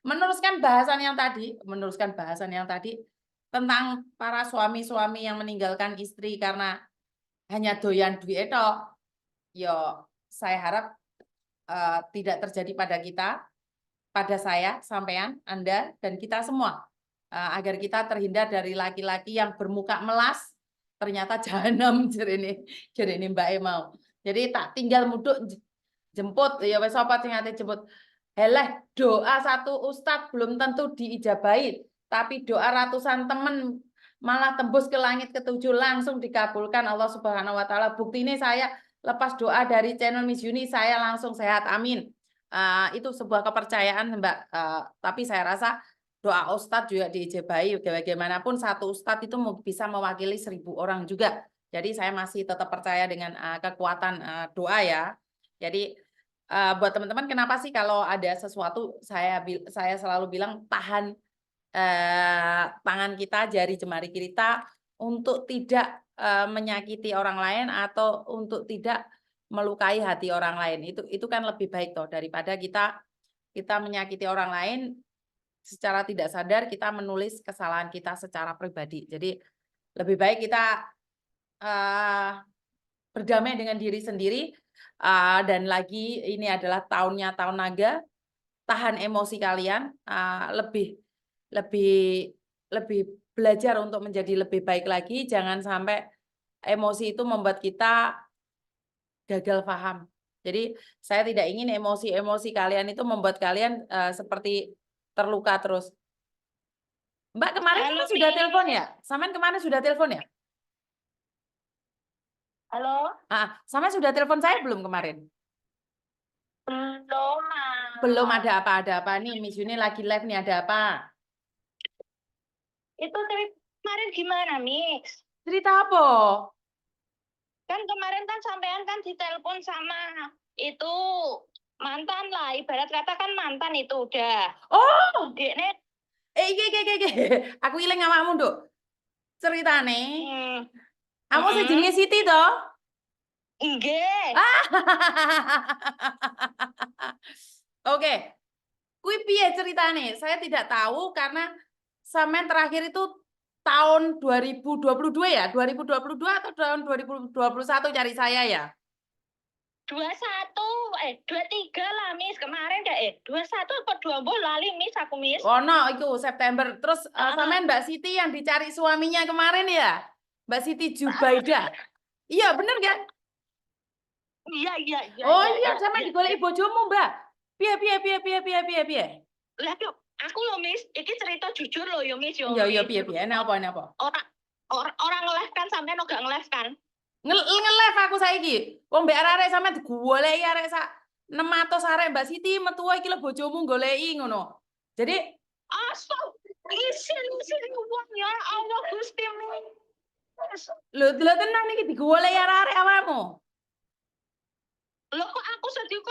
meneruskan bahasan yang tadi tentang para suami-suami yang meninggalkan istri karena hanya doyan duit tok. Yo, saya harap tidak terjadi pada kita, pada saya, sampean, Anda, dan kita semua. Agar kita terhindar dari laki-laki yang bermuka melas, ternyata jahanam jarene Mbake mau. Jadi tak tinggal muduk jemput ya wis apa sing ate jemput. Heleh, doa satu ustadz belum tentu diijabahi, tapi doa ratusan temen malah tembus ke langit ketujuh langsung dikabulkan Allah Subhanahu wa taala. Bukti ini saya lepas doa dari channel Miss Yuni saya langsung sehat. Amin. Itu sebuah kepercayaan, Mbak. Tapi saya rasa doa ustadz juga diijabahi. Bagaimanapun satu ustadz itu bisa mewakili 1000 orang juga. Jadi saya masih tetap percaya dengan kekuatan doa ya. Jadi buat teman-teman, kenapa sih kalau ada sesuatu saya selalu bilang tahan tangan kita, jari jemari kita untuk tidak menyakiti orang lain atau untuk tidak melukai hati orang lain. Itu kan lebih baik toh daripada kita menyakiti orang lain secara tidak sadar, kita menulis kesalahan kita secara pribadi. Jadi lebih baik kita berdamai dengan diri sendiri. Dan lagi ini adalah tahunnya tahun naga, tahan emosi kalian, lebih belajar untuk menjadi lebih baik lagi. Jangan sampai emosi itu membuat kita gagal paham. Jadi saya tidak ingin emosi-emosi kalian itu membuat kalian seperti terluka terus. Mbak kemarin Halo, sudah Mi. telepon ya? Samen kemarin sudah telepon ya? Halo? Sama sudah telepon saya belum kemarin? Belum, Belum. Mam. Ada apa nih? Miss Yuni lagi live nih, ada apa? Itu kemarin gimana, Mix? Cerita apa? Kan kemarin kan sampean kan ditelepon sama itu mantan lah, ibarat kata kan mantan itu udah. Oh, Dekne, iki. Aku ilang awakmu, Nduk. Ceritane, kamu sejenenge mm-mm. Siti toh? Nggih. Oke. Kuwi piye ceritane? Saya tidak tahu karena sampean terakhir itu tahun 2022 ya? 2022 atau tahun 2021 cari saya ya? 23 lah, Miss. Kemarin 21 apa 20 lali, Miss, aku, Miss. Oh no, itu September. Terus sampean Mbak Siti yang dicari suaminya kemarin ya? Mbak Siti Jubaida. Iya, bener kan? Iya. Oh iya, sampean digoleki bojomu, Mbak. Piye? Lah, aku lo, Miss, iki cerita jujur lo, yo, Miss, yo. Iya, Miss. piye? Enak apa? Orang nge-live kan sampean gak nge-live kan? Nge-live aku saiki. Wong mbek arek sampean digoleki arek sak 600 arek Mbak Siti metu iki lho bojomu goleki ngono. Jadi Isin wong ya Allah Gusti. lho tenan iki digoleki arek awakmu. Lho kok aku sedih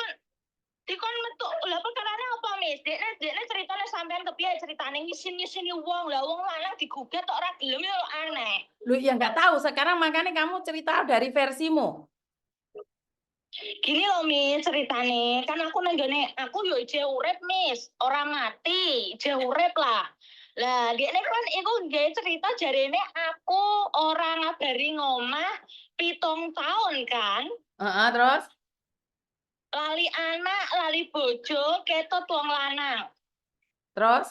dikon metu. Lah perkarane apa, Miss? Dekne ceritane sampean kepiye ceritane ngisin wong. Lah wong lanang digugat kok ora gelem yo aneh. Lu ya nggak tahu sekarang makanya kamu cerita dari versimu. Gini loh, Miss, ceritane kan aku nenggone aku yo ije urip, Miss, ora mati, ije urip lah. Lah dekne kan iku nggih cerita jarene aku ora ngabari ngomah 7 tahun kan. Terus Lali anak, lali bojo, ketut wong lanang. terus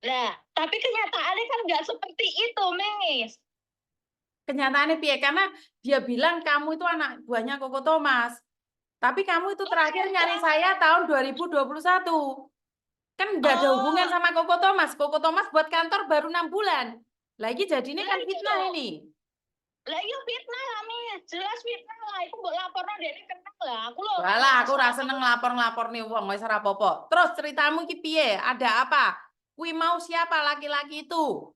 Lah, tapi kenyataannya kan nggak seperti itu, Miss. kenyataannya piye? Karena dia bilang kamu itu anak buahnya Koko Thomas. Tapi kamu itu terakhir nyari saya tahun 2021. Kan nggak ada hubungan sama Koko Thomas. Koko Thomas buat kantor baru 6 bulan. Lagi jadinya kan fitnah ini. Lah iya fitnah lah, Miss. Jelas fitnah lah. Aku mbok laporno dekne kenal lah. Aku lho. Walah, aku ra seneng lapor-lapor nih wong wis ora apa-apa. Terus ceritamu iki piye? Ada apa? Kuwi mau siapa laki-laki itu?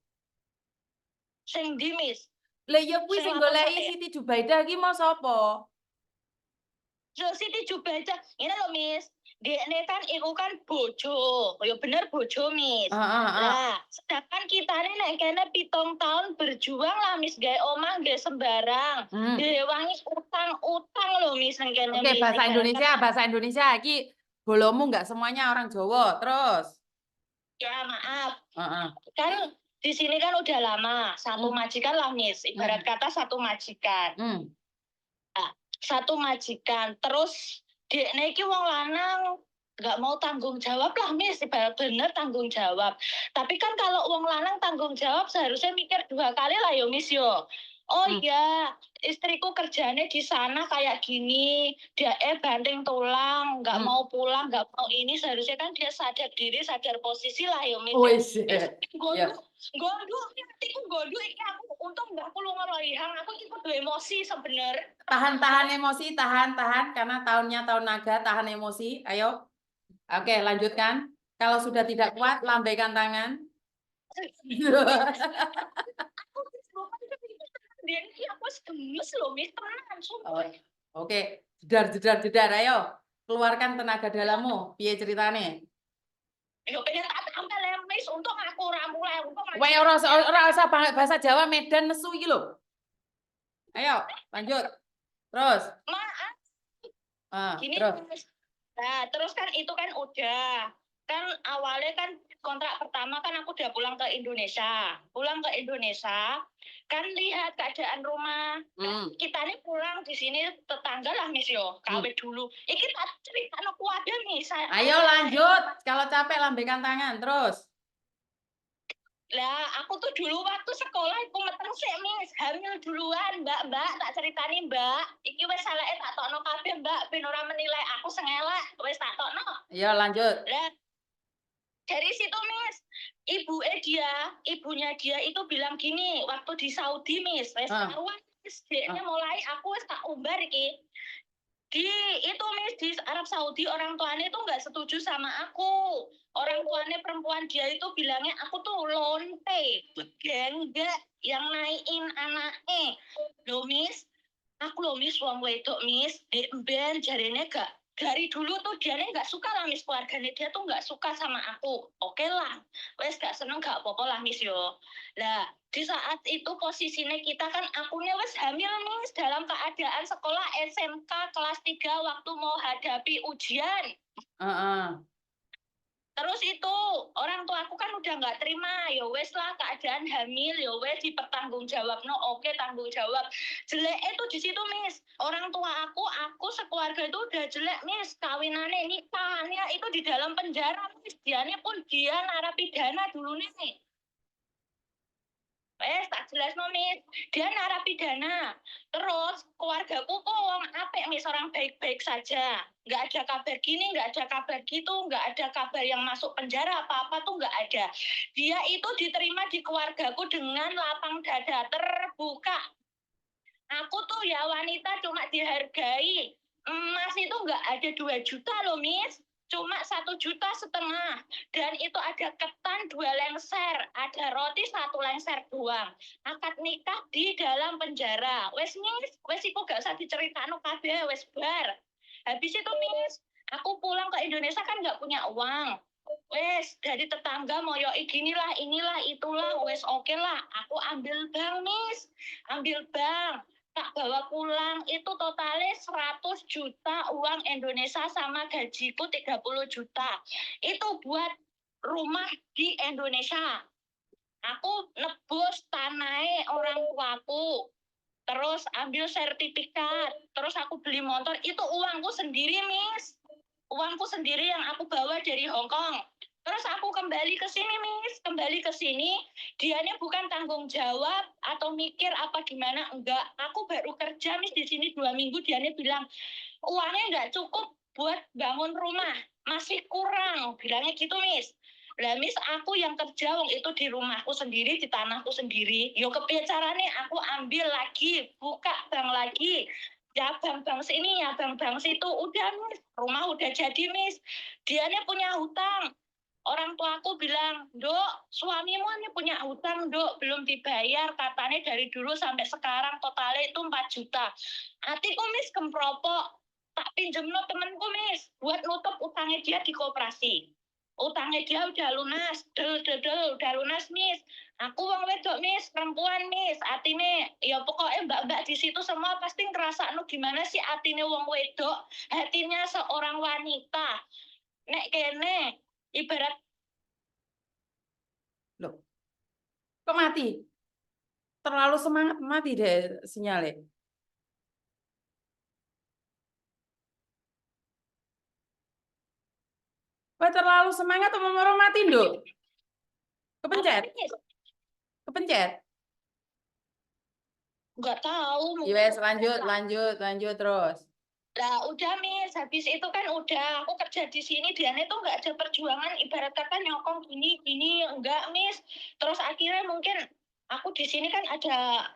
Sing ndi, Miss? Lah ya kuwi sing goleki Siti Jubaida iki mau sapa? Siti Jubaida. Ini lho, Miss. Dekne kan iku kan bojo. Ya bener bojo, Miss. Lah, sedangkan kitane nek kene 7 tahun berjuang lah, Miss, gawe omah gawe sembarang. Direwangi utang-utang lho, Miss, nang kene. Oke, bahasa Indonesia iki bolomu nggak semuanya orang Jawa. Terus. Ya maaf, Heeh. kan di sini kan udah lama, satu Hmm. majikan lah Miss, ibarat kata satu majikan. Hmm. Nah, satu majikan, terus dekne iki wong lanang nggak mau tanggung jawab lah Miss, ibarat bener tanggung jawab. Tapi kan kalau wong lanang tanggung jawab seharusnya mikir 2 kali lah yo Miss yo. Oh Hmm. iya, istriku kerjanya di sana kayak gini, dia banting tulang, nggak Hmm. mau pulang, nggak mau ini, seharusnya kan dia sadar diri, sadar posisi lah yo Miss. Wis. Ya. Gondok, hatiku gondok, iki aku untung nggak aku ngeloyang, aku iki kudu emosi sebenarnya. Tahan emosi, tahan, karena tahunnya tahun naga, tahan emosi. Ayo. Oke, lanjutkan. Kalau sudah tidak kuat, lambaikan tangan. Dia ini aku gemes loh, Miss, tenan, Oh, sumpah. oke, jedar. Ayo, keluarkan tenaga dalammu. Piye ceritane? Yo pengen tak tampil ya, Miss, untung aku ora mulai, untung Wae ora usah bahasa Jawa Medan nesu iki lho. Ayo, lanjut. Terus. maaf. Gini, Terus. Miss. Nah, terus kan itu kan udah. Kan awalnya kan kontrak pertama kan aku udah pulang ke Indonesia. Pulang ke Indonesia, kan lihat keadaan rumah. Kita nih pulang di sini tetangga lah Miss yo, kawin dulu. Iki tak cerita aku ada nih. Ayo lanjut. Kalau capek lambaikan tangan. Terus. Lah, aku tuh dulu waktu sekolah aku meteng sih, Miss. Hamil duluan, Mbak. Tak ceritani, Mbak. Iki wis salahke tak tokno kabeh, Mbak. Ben ora menilai aku sengelak, wis tak tokno. Ayo lanjut. Lah, dari situ, Miss, ibunya dia itu bilang gini, waktu di Saudi, Miss, wis karuan, Miss, dekne mulai aku wis tak umbar iki. Itu Miss, di Arab Saudi orang tuanya itu nggak setuju sama aku. Orang tuanya perempuan dia itu bilangnya aku tuh lonte, enggak yang naikin anaknya. Loh Miss, aku loh Miss wong wedok Miss, ben jarene gak dari dulu tuh dia nggak suka lah Miss, keluarganya dia tuh nggak suka sama aku. Oke lah, wes gak seneng gak apa-apa lah Miss yo. Lah di saat itu posisinya kita kan akunya wes hamil Miss, dalam keadaan sekolah SMK kelas 3 waktu mau hadapi ujian. Terus itu orang tua aku kan udah nggak terima, ya wes lah keadaan hamil, ya wes dipertanggungjawab, no oke tanggung jawab. Jelek itu di situ Miss, orang tua aku sekeluarga itu udah jelek Miss, kawinannya nikahnya itu di dalam penjara Miss, dianya pun dia narapidana dulu nih. Tak jelas no Miss, dia narapidana. Terus keluargaku kok wong apik Miss, orang baik-baik saja. Nggak ada kabar gini, nggak ada kabar gitu, nggak ada kabar yang masuk penjara, apa-apa tuh nggak ada. Dia itu diterima di keluargaku dengan lapang dada terbuka. Aku tuh ya wanita cuma dihargai. Emas itu nggak ada 2 juta loh Miss. Cuma 1,5 juta. Dan itu ada ketan 2 lengser, ada roti 1 lengser doang. Akad nikah di dalam penjara. Wes Miss, wes iku gak usah diceritakno kabeh, wes bar. Habis itu Miss, aku pulang ke Indonesia kan nggak punya uang. Wes dari tetangga moyo inilah itulah, wes oke lah. Aku ambil bank Miss, ambil bank. Tak bawa pulang itu totalnya 100 juta uang Indonesia sama gajiku 30 juta. Itu buat rumah di Indonesia. Aku nebus tanahnya orang tuaku. Terus ambil sertifikat. Terus aku beli motor. Itu uangku sendiri, Miss. Uangku sendiri yang aku bawa dari Hong Kong. Terus aku kembali ke sini, Miss. Kembali ke sini, dianya bukan tanggung jawab atau mikir apa gimana. Enggak, aku baru kerja, Miss, di sini 2 minggu. Dianya bilang, uangnya enggak cukup buat bangun rumah. Masih kurang. Bilangnya gitu, Miss. Lah Miss, aku yang kerja wong itu di rumahku sendiri, di tanahku sendiri. Yo kepiye carane aku ambil lagi, buka bank lagi. Ya bank sini, ya bank situ. Udah Miss, rumah udah jadi Miss. Dianya punya hutang. Orang tuaku bilang, Dok, suamimu ini punya hutang, Dok, belum dibayar. Katanya dari dulu sampai sekarang totalnya itu 4 juta. Hatiku Miss kempropok. Tak pinjemno temenku Miss, buat nutup utangnya dia di koperasi. Utangnya dia udah lunas, udah lunas Miss. Aku wong wedok Miss, perempuan Miss. Atine ya pokoknya mbak-mbak di situ semua pasti ngerasa gimana sih atine wong wedok, hatinya seorang wanita. nek kene ibarat Loh, kok mati? Terlalu semangat mati deh sinyalnya. Wah, terlalu semangat teman orang mati, Nduk. Kepencet, apa nih? kepencet. Nggak tahu Ya, mungkin. wes, lanjut terus. Lah udah Miss, habis itu kan udah aku kerja di sini Diane tuh nggak ada perjuangan ibarat kata nyokong gini enggak Miss. Terus akhirnya mungkin aku di sini kan ada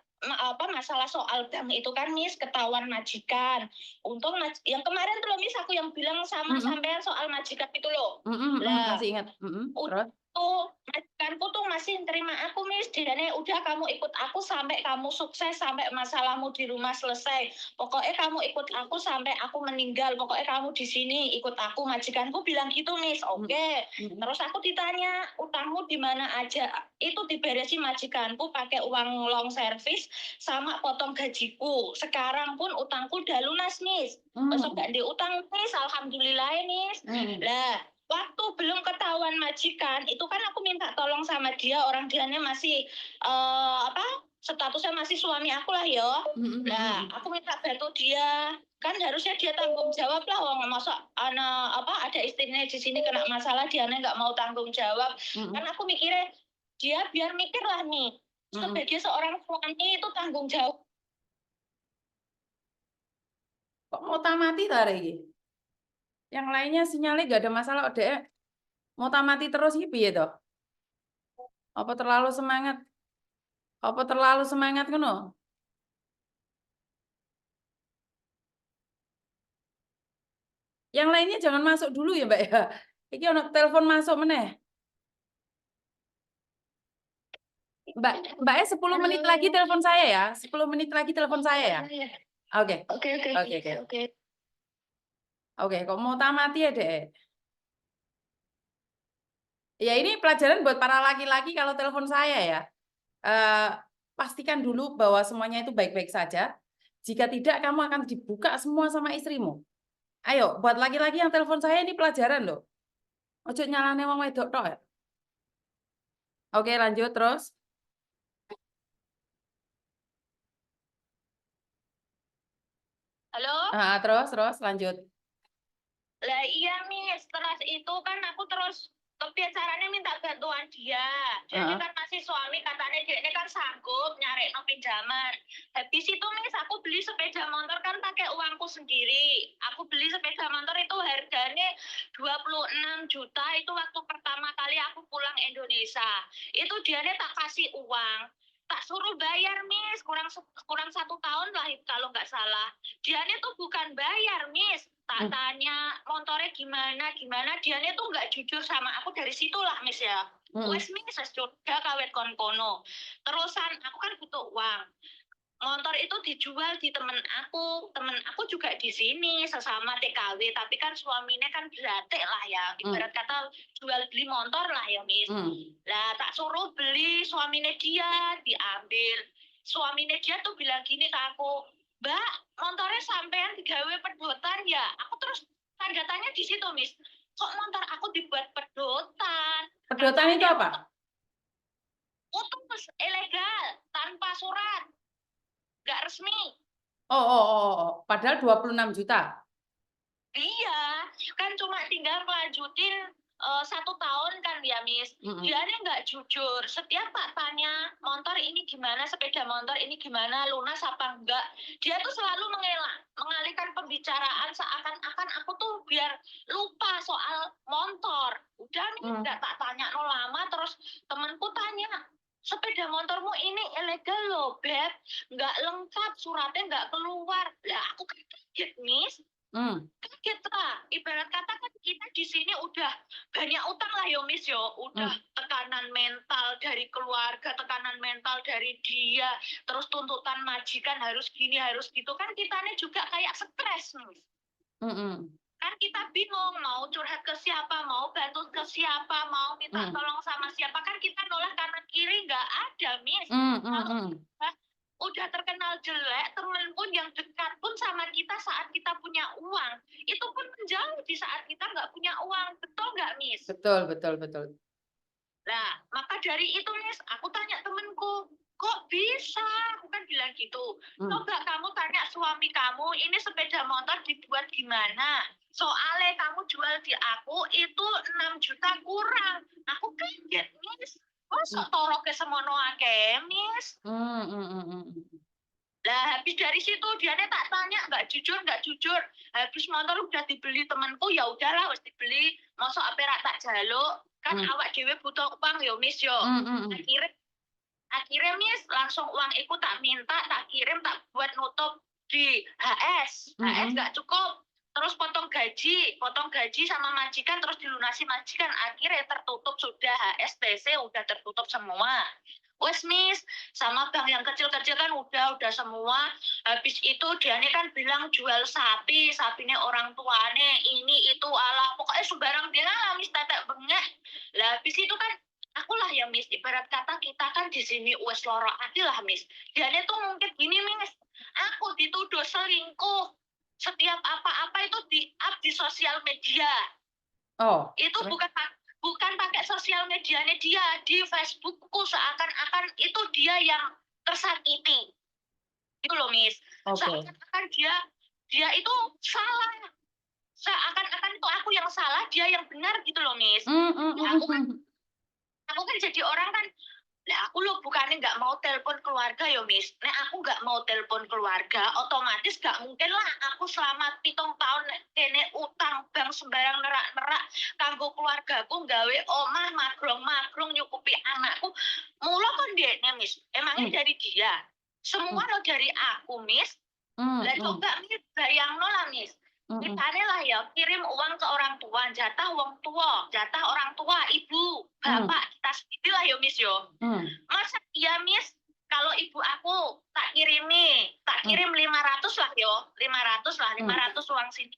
masalah soal dam itu kan Miss, ketahuan majikan. Untung yang kemarin tuh loh Miss aku yang bilang sama sampean soal majikan itu loh. Lah Masih ingat. Terus? tuh majikanku tuh masih terima aku Miss, Diane udah kamu ikut aku sampai kamu sukses, sampai masalahmu di rumah selesai. Pokoknya kamu ikut aku sampai aku meninggal. Pokoknya kamu di sini ikut aku. Majikanku bilang gitu Miss. Oke. Terus aku ditanya utangmu di mana aja. Itu diberesin majikanku pakai uang long service sama potong gajiku. Sekarang pun utangku udah lunas Miss. Besok gak diutang Miss. Alhamdulillah Miss. Lah waktu belum ketahuan majikan itu kan aku minta tolong sama dia, orang dianya masih statusnya masih suami aku lah yo. Nah aku minta bantu dia, kan harusnya dia tanggung jawab lah, wong masa ada istrinya di sini kena masalah dia nggak mau tanggung jawab. Kan aku mikirnya dia biar mikir lah nih, sebagai seorang suami itu tanggung jawab. Kok mau mati tadi? Yang lainnya sinyalnya gak ada masalah, deh. Mau mati terus gitu ya toh? Apa terlalu semangat? Apa terlalu semangat kan? Yang lainnya jangan masuk dulu ya, Mbak ya. Iki ono telepon masuk meneh. Mbak 10 menit lagi telepon saya ya. 10 menit lagi telepon saya ya. Oke. Oke, kok mau mati ya, Dek? Ya ini pelajaran buat para laki-laki kalau telepon saya ya. Pastikan dulu bahwa semuanya itu baik-baik saja. Jika tidak, kamu akan dibuka semua sama istrimu. Ayo, buat laki-laki yang telepon saya ini pelajaran loh. Ojo nyalane wong wedok tok ya. Oke, lanjut terus. Halo? Terus lanjut. Lah iya Miss, setelah itu kan aku terus kepiye caranya minta bantuan dia. Dia ini kan masih suami, katanya dia ini kan sanggup nyari no pinjaman. Habis itu Miss, aku beli sepeda motor kan pakai uangku sendiri. Aku beli sepeda motor itu harganya 26 juta itu waktu pertama kali aku pulang Indonesia. Itu dia ini tak kasih uang, tak suruh bayar Miss, kurang 1 tahun lah kalau nggak salah. Dia ini tuh bukan bayar Miss, tak tanya motornya gimana dia tuh nggak jujur sama aku. Dari situlah Miss ya. Wes Miss sudah kawet kono. Terusan aku kan butuh uang. Motor itu dijual di temen aku juga di sini sesama TKW, tapi kan suaminya kan berarti lah ya, ibarat kata jual beli motor lah ya Miss. Lah tak suruh beli, suaminya dia diambil. Suaminya dia tuh bilang gini ke aku, Mbak, motornya sampean digawe pedotan ya? Aku terus tanda tanya di situ Miss, kok motor aku dibuat pedotan? Pedotan itu apa? Putus, ilegal, tanpa surat, nggak resmi. Padahal 26 juta. Iya, kan cuma tinggal melanjutin 1 tahun kan ya Miss. Dia nggak jujur. Setiap tak tanya motor ini gimana, sepeda motor ini gimana, lunas apa enggak, dia tuh selalu mengalihkan pembicaraan seakan-akan aku tuh biar lupa soal motor. Udah nih nggak tak tanya no lama, terus temanku tanya, sepeda motormu ini ilegal loh Beb, nggak lengkap, suratnya nggak keluar. Lah aku kaget Miss. Kaget lah, ibarat kata kan kita di sini udah banyak utang lah yo Miss yo, udah tekanan mental dari keluarga, tekanan mental dari dia, terus tuntutan majikan harus gini harus gitu, kan kitanya juga kayak stres Miss. Kan kita bingung mau curhat ke siapa, mau bantu ke siapa, mau minta tolong sama siapa, kan kita nolak kanan kiri nggak ada Miss. Udah terkenal jelek, teman pun yang dekat pun sama kita saat kita punya uang, itu pun menjauh di saat kita nggak punya uang, betul nggak, Miss? Betul, betul, betul. Nah, maka dari itu, Miss, aku tanya temenku, kok bisa? Aku kan bilang gitu. Coba kamu tanya suami kamu, ini sepeda motor dibuat gimana? Soalnya kamu jual di aku itu 6 juta kurang. Aku kaget, Miss. Masa toroknya semono akeh, Miss? Lah habis dari situ dia tak tanya nggak jujur. Habis motor udah dibeli temanku, ya udahlah harus dibeli. Masa apa tak jaluk? Kan awak dhewe butuh uang yo, Miss yo. Akhirnya Miss langsung uang itu tak minta, tak kirim, tak buat nutup di HS. HS nggak cukup. Terus potong gaji sama majikan, terus dilunasi majikan. Akhirnya tertutup sudah, HSBC udah tertutup semua. Wes Miss, sama bank yang kecil-kecil kan udah semua. Habis itu dia kan bilang jual sapinya orang tuane, ini itu alah, pokoknya sembarang dia lah Miss, tetek bengek. Lah habis itu kan akulah ya Miss, ibarat kata kita kan di sini wes loro adil lah Miss. Dia tuh mungkin gini Miss, aku dituduh selingkuh. Setiap apa-apa itu di-up di sosial media. Oh. Itu bukan pakai sosial medianya dia, di Facebookku seakan-akan itu dia yang tersakiti. Itu loh Miss. Seakan-akan dia itu salah. Seakan-akan itu aku yang salah, dia yang benar gitu loh Miss. Aku kan jadi orang kan, aku loh bukannya nggak mau telepon keluarga ya Miss. Aku nggak mau telepon keluarga, otomatis nggak mungkin lah aku selama 7 tahun kene utang bank sembarang nerak-nerak kanggo keluargaku gawe omah magrong-magrong nyukupi anakku. Mula kan dia Miss, emangnya dari dia. Semua lo dari aku Miss. Lah coba Miss bayangno lah Miss. Misalnya lah ya, kirim uang ke orang tua, jatah orang tua, ibu, bapak, kita sendiri lah ya Miss yo. Masa iya Miss, kalau ibu aku tak kirim 500 lah yo, 500 uang sini.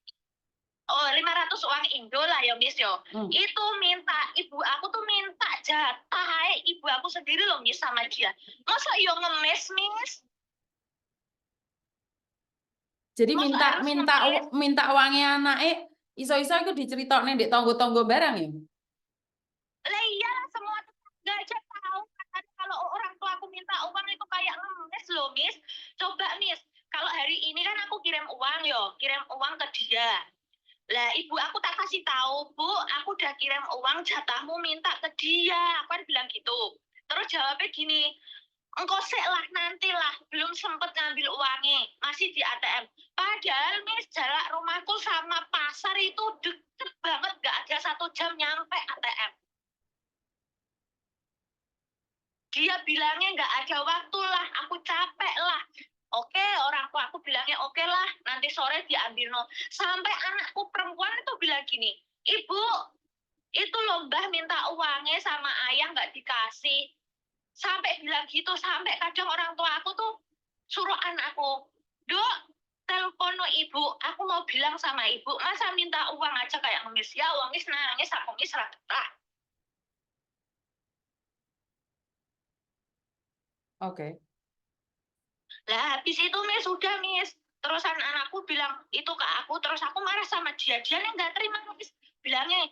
Oh 500 uang Indo lah ya Miss yo. Itu ibu aku tuh minta jatah ibu aku sendiri loh Miss sama dia. Masa yo ngemes Miss? Jadi minta uangnya anake iso-iso iku diceritokne ndek tangga-tangga barang ya? Lah iya semua tetangga aja tahu kan kalau orang tua aku minta uang itu kayak ngemes loh Miss. Coba Miss, kalau hari ini kan aku kirim uang ke dia. Lah ibu aku tak kasih tahu, Bu, aku udah kirim uang, jatahmu minta ke dia. Aku kan bilang gitu. Terus jawabnya gini, engkau lah nantilah, belum sempet ngambil uangnya, masih di ATM. Padahal Miss, jarak rumahku sama pasar itu deket banget, gak ada 1 jam nyampe ATM. Dia bilangnya nggak ada waktu lah, aku capek lah. Oke, orang tua aku bilangnya oke lah, nanti sore diambil no. Sampai anakku perempuan itu bilang gini, Ibu, itu Mbah minta uangnya sama ayah nggak dikasih. Sampai bilang gitu, sampai kadang orang tua aku tuh suruh anakku, Dok, telepon no ibu, aku mau bilang sama ibu, masa minta uang aja kayak nangis ya, uangnya nangis, aku nangis lah. Oke. Lah habis itu Miss, udah Miss. Terusan anakku bilang itu ke aku, terus aku marah sama dia. Dia nggak terima Miss. Bilangnya,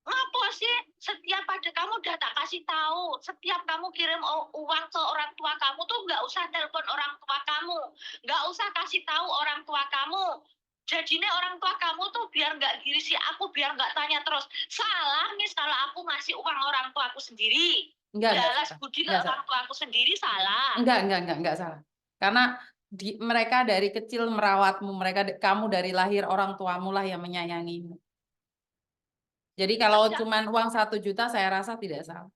ngapo sih? Setiap ada kamu udah tak kasih tahu. Setiap kamu kirim uang ke orang tua kamu tuh nggak usah telepon orang tua kamu. Nggak usah kasih tahu orang tua kamu. Jadinya orang tua kamu tuh biar nggak girisi aku, biar nggak tanya terus. Salah Miss kalau aku ngasih uang orang tua aku sendiri. Balas budi ke orang tua aku sendiri salah. Enggak salah. Karena mereka dari kecil merawatmu, kamu dari lahir orang tuamu lah yang menyayangimu. Jadi kalau cuma uang 1 juta saya rasa tidak salah.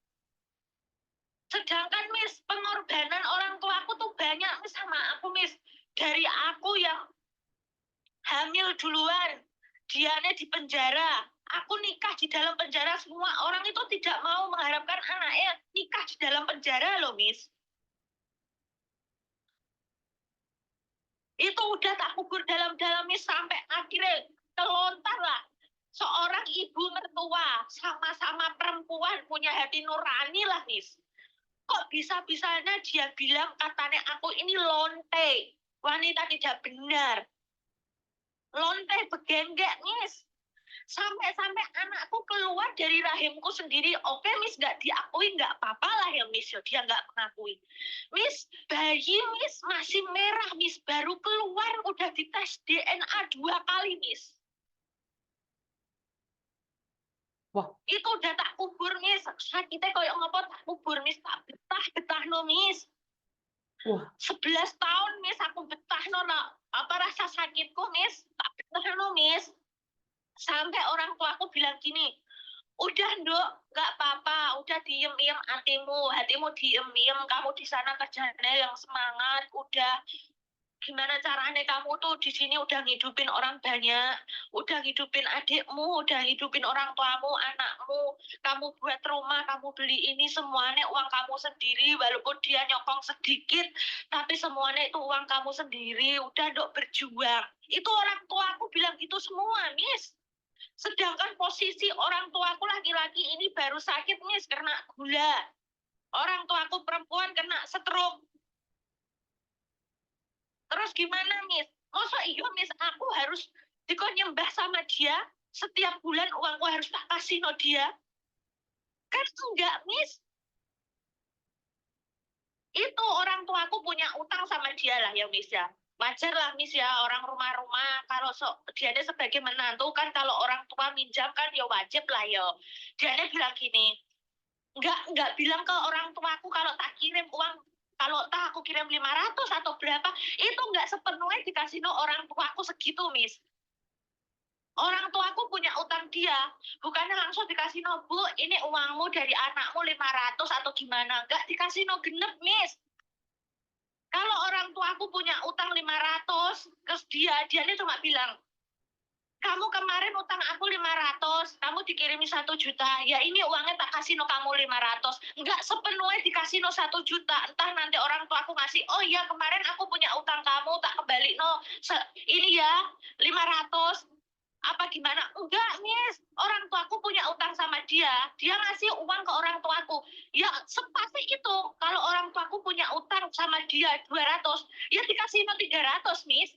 Sedangkan Miss, pengorbanan orang tua aku tuh banyak Miss sama aku Miss. Dari aku yang hamil duluan, dianya di penjara, aku nikah di dalam penjara, semua orang itu tidak mau mengharapkan anaknya nikah di dalam penjara loh Miss. Itu udah tak kubur dalam-dalam Miss, sampai akhirnya kelontar lah. Seorang ibu mertua, sama-sama perempuan, punya hati nurani lah Miss. Kok bisa-bisanya dia bilang katanya aku ini lonte, wanita tidak benar. Lonte begenggek Miss. Sampai-sampai anakku keluar dari rahimku sendiri. Oke, Miss, nggak diakui, nggak apa-apa lah ya, Miss. Dia nggak mengakui. Miss, bayi Miss masih merah, Miss. Baru keluar udah dites DNA 2 kali, Miss. Wah. Itu udah tak kubur, Miss. Sakitnya kayak ngopo tak kubur, Miss. Tak betah no, Miss. Wah. 11 tahun, Miss, aku betah no. Apa rasa sakitku, Miss? Tak betah no, Miss. Sampai orang tua aku bilang gini, udah Nduk, nggak apa-apa, udah diem-diem hatimu diem-diem, kamu di sana kerjanya yang semangat, udah gimana caranya kamu tuh di sini udah ngidupin orang banyak, udah ngidupin adikmu, udah ngidupin orang tuamu, anakmu, kamu buat rumah, kamu beli ini semuanya uang kamu sendiri, walaupun dia nyokong sedikit, tapi semuanya itu uang kamu sendiri, udah Nduk berjuang. Itu orang tua aku bilang itu semua, Miss. Sedangkan posisi orang tuaku laki-laki ini baru sakit, Miss, kena gula. Orang tuaku perempuan kena stroke. Terus gimana, Miss? Masa iya, Miss, aku harus nyembah sama dia? Setiap bulan uangku harus tak kasih no dia? Kan enggak, Miss. Itu orang tuaku punya utang sama dia lah ya, Miss ya. Wajar lah, Miss ya, orang rumah-rumah kalau dia sebagai menantu kan kalau orang tua minjam kan ya wajib lah ya. Dia bilang gini, enggak bilang ke orang tuaku kalau tak kirim uang, kalau tak aku kirim 500 atau berapa, itu enggak sepenuhnya dikasih no orang tuaku segitu, Miss. Orang tuaku punya utang dia, bukannya langsung dikasih no, Bu, ini uangmu dari anakmu 500 atau gimana, enggak dikasih no genep, Miss. Kalau orang tuaku punya utang 500 ke dia ini cuma bilang, kamu kemarin utang aku 500, kamu dikirimi 1 juta, ya ini uangnya tak kasih no kamu 500. Enggak sepenuhnya dikasih no 1 juta, entah nanti orang tua aku ngasih, oh iya kemarin aku punya utang kamu, tak kembali no, ini ya 500. Apa gimana? Enggak, Miss. Orang tuaku punya utang sama dia ngasih uang ke orang tuaku. Ya sepasti itu, kalau orang tuaku punya utang sama dia 200, ya dikasih no 300, Miss.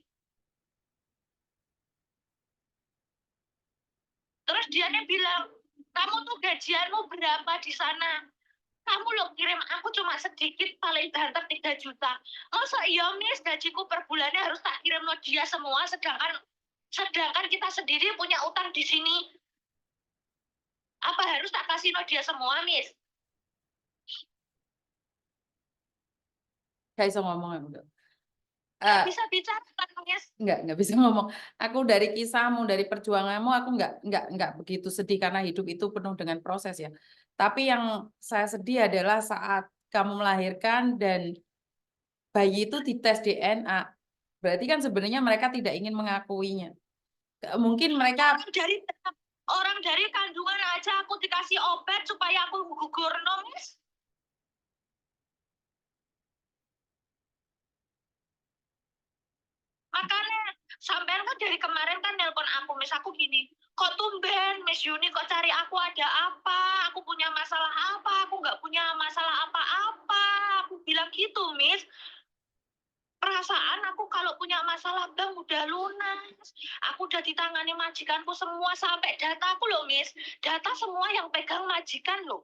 Terus dia bilang, kamu tuh gajianmu berapa di sana? Kamu lo kirim aku cuma sedikit, paling banter 3 juta. Masa iya, Miss, gajiku per bulannya harus tak kirim lo dia semua, sedangkan kita sendiri punya utang di sini. Apa harus tak kasih no dia semua, Miss? Gak bisa ngomong ya, Bunda. Bisa bicara, Miss? Nggak bisa ngomong. Aku dari kisahmu, dari perjuanganmu, aku nggak begitu sedih karena hidup itu penuh dengan proses ya. Tapi yang saya sedih adalah saat kamu melahirkan dan bayi itu dites DNA. Berarti kan sebenarnya mereka tidak ingin mengakuinya. Mungkin mereka orang dari kandungan aja aku dikasih obat supaya aku gugur, no, Miss. Makanya sampean kan dari kemarin kan nelpon aku, Miss, aku gini, kok tumben Miss Yuni kok cari aku, ada apa? Aku punya masalah apa? Aku nggak punya masalah apa-apa. Aku bilang gitu, Miss. Perasaan aku kalau punya masalah bank udah lunas. Aku udah ditangani majikanku semua sampai dataku loh, Miss. Data semua yang pegang majikan loh.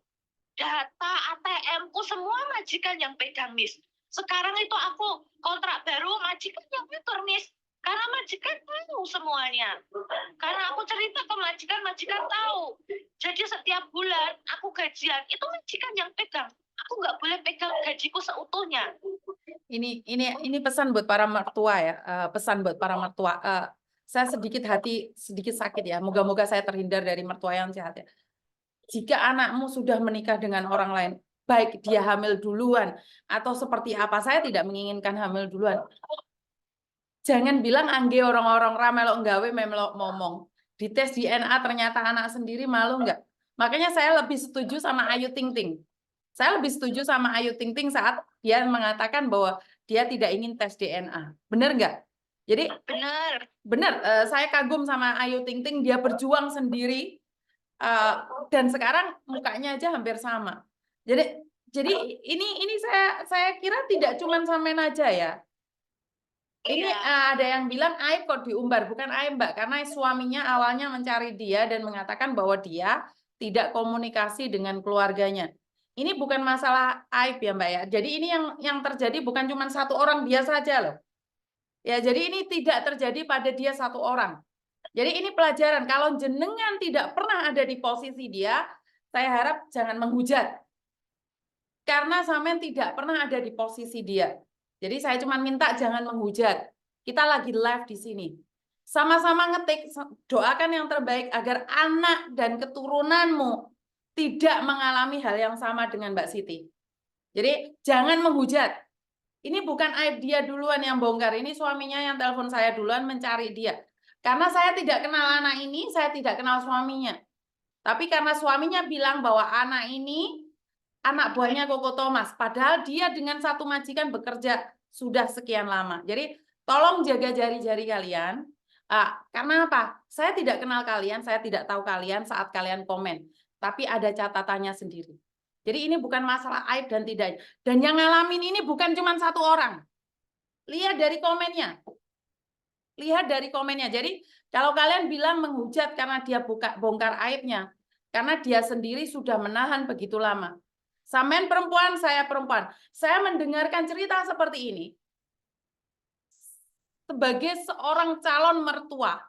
Data ATM-ku semua majikan yang pegang, Miss. Sekarang itu aku kontrak baru majikan yang ngatur, Miss. Karena majikan tahu semuanya. Karena aku cerita ke majikan, majikan tahu. Jadi setiap bulan aku gajian, itu majikan yang pegang. Aku nggak boleh pegang gajiku seutuhnya. Ini pesan buat para mertua ya, pesan buat para mertua. Saya sedikit sakit ya. Moga-moga saya terhindar dari mertua yang jahat ya. Jika anakmu sudah menikah dengan orang lain, baik dia hamil duluan atau seperti apa, saya tidak menginginkan hamil duluan. Jangan bilang angge orang-orang ramelok nggawe memelok ngomong. Di tes DNA ternyata anak sendiri, malu nggak? Makanya saya lebih setuju sama Ayu Ting Ting. Saya lebih setuju sama Ayu Ting Ting saat dia mengatakan bahwa dia tidak ingin tes DNA. Benar nggak? Jadi benar. Saya kagum sama Ayu Ting Ting, dia berjuang sendiri dan sekarang mukanya aja hampir sama. Jadi ini saya kira tidak cuma sampean aja ya. Ini Iya. ada yang bilang aib kok diumbar, bukan aib Mbak, karena suaminya awalnya mencari dia dan mengatakan bahwa dia tidak komunikasi dengan keluarganya. Ini bukan masalah aib ya Mbak ya. Jadi ini yang terjadi bukan cuma satu orang dia saja loh. Ya, jadi ini tidak terjadi pada dia satu orang. Jadi ini pelajaran, kalau jenengan tidak pernah ada di posisi dia, saya harap jangan menghujat. Karena sampean tidak pernah ada di posisi dia. Jadi saya cuma minta jangan menghujat. Kita lagi live di sini. Sama-sama ngetik, doakan yang terbaik agar anak dan keturunanmu tidak mengalami hal yang sama dengan Mbak Siti. Jadi jangan menghujat. Ini bukan aib dia duluan yang bongkar, ini suaminya yang telepon saya duluan mencari dia. Karena saya tidak kenal anak ini, saya tidak kenal suaminya. Tapi karena suaminya bilang bahwa anak ini anak buahnya Koko Thomas, padahal dia dengan satu majikan bekerja sudah sekian lama. Jadi tolong jaga jari-jari kalian. Karena apa? Saya tidak kenal kalian, saya tidak tahu kalian saat kalian komen. Tapi ada catatannya sendiri. Jadi ini bukan masalah aib dan tidak. Dan yang ngalamin ini bukan cuma satu orang. Lihat dari komennya. Lihat dari komennya. Jadi kalau kalian bilang menghujat karena dia bongkar aibnya, karena dia sendiri sudah menahan begitu lama. Sampean perempuan, saya perempuan. Saya mendengarkan cerita seperti ini. Sebagai seorang calon mertua,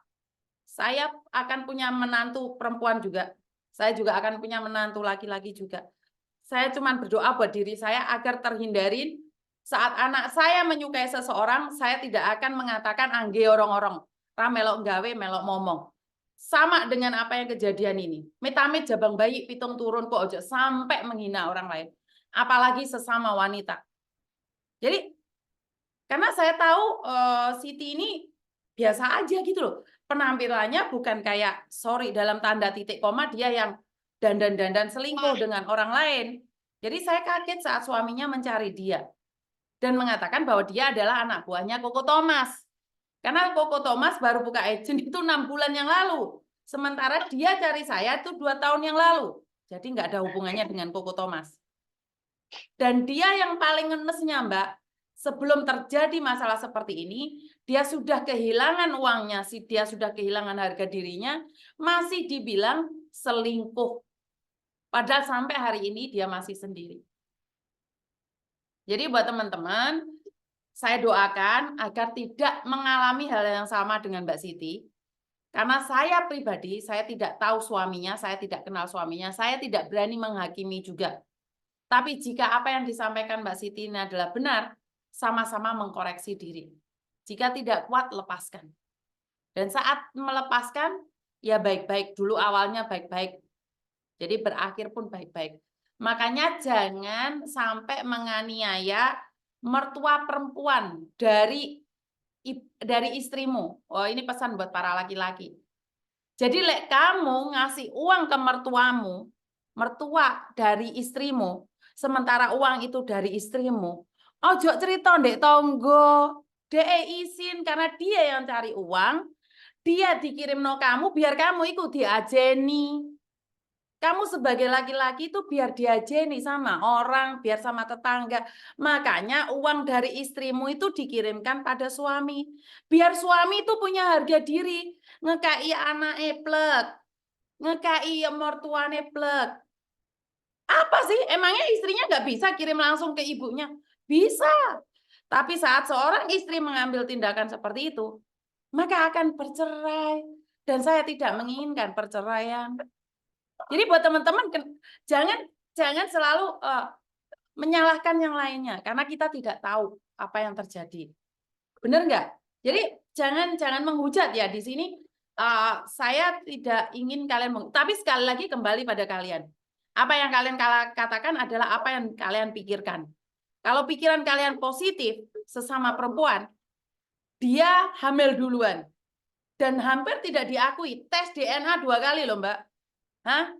saya akan punya menantu perempuan juga. Saya juga akan punya menantu laki-laki juga. Saya cuma berdoa buat diri saya agar terhindarin saat anak saya menyukai seseorang, saya tidak akan mengatakan angge orang-orang. Ra melok gawe, melok momong. Sama dengan apa yang kejadian ini. Mitamit jabang bayi pitung turun kok ojo sampai menghina orang lain. Apalagi sesama wanita. Jadi karena saya tahu Siti ini biasa aja gitu loh. Penampilannya bukan kayak sorry dalam tanda titik koma dia yang dandan-dandan selingkuh dengan orang lain. Jadi saya kaget saat suaminya mencari dia dan mengatakan bahwa dia adalah anak buahnya Koko Thomas. Karena Koko Thomas baru buka agent itu 6 bulan yang lalu. Sementara dia cari saya itu 2 tahun yang lalu. Jadi nggak ada hubungannya dengan Koko Thomas. Dan dia yang paling ngenesnya Mbak, sebelum terjadi masalah seperti ini, dia sudah kehilangan uangnya, dia sudah kehilangan harga dirinya, masih dibilang selingkuh. Padahal sampai hari ini dia masih sendiri. Jadi buat teman-teman, saya doakan agar tidak mengalami hal yang sama dengan Mbak Siti. Karena saya pribadi, saya tidak tahu suaminya, saya tidak kenal suaminya, saya tidak berani menghakimi juga. Tapi jika apa yang disampaikan Mbak Siti ini adalah benar, sama-sama mengkoreksi diri. Jika tidak kuat, lepaskan. Dan saat melepaskan, ya baik-baik. Dulu awalnya baik-baik. Jadi berakhir pun baik-baik. Makanya jangan sampai menganiaya mertua perempuan dari istrimu. Oh, ini pesan buat para laki-laki. Jadi lek kamu ngasih uang ke mertuamu, mertua dari istrimu, sementara uang itu dari istrimu, ojo cerita ndek tonggo, dek izin karena dia yang cari uang, dia dikirim no kamu biar kamu ikut diajeni. Kamu sebagai laki-laki itu biar diajeni sama orang, biar sama tetangga. Makanya uang dari istrimu itu dikirimkan pada suami. Biar suami itu punya harga diri. Ngekai anak plek, ngekai mertuane plek. Apa sih? Emangnya istrinya nggak bisa kirim langsung ke ibunya? Bisa. Tapi saat seorang istri mengambil tindakan seperti itu, maka akan bercerai. Dan saya tidak menginginkan perceraian. Jadi buat teman-teman jangan selalu menyalahkan yang lainnya karena kita tidak tahu apa yang terjadi. Benar nggak? Jadi jangan menghujat ya di sini. Saya tidak ingin kalian tapi sekali lagi kembali pada kalian. Apa yang kalian katakan adalah apa yang kalian pikirkan. Kalau pikiran kalian positif sesama perempuan, dia hamil duluan dan hampir tidak diakui. Tes DNA 2 kali loh Mbak. Hah?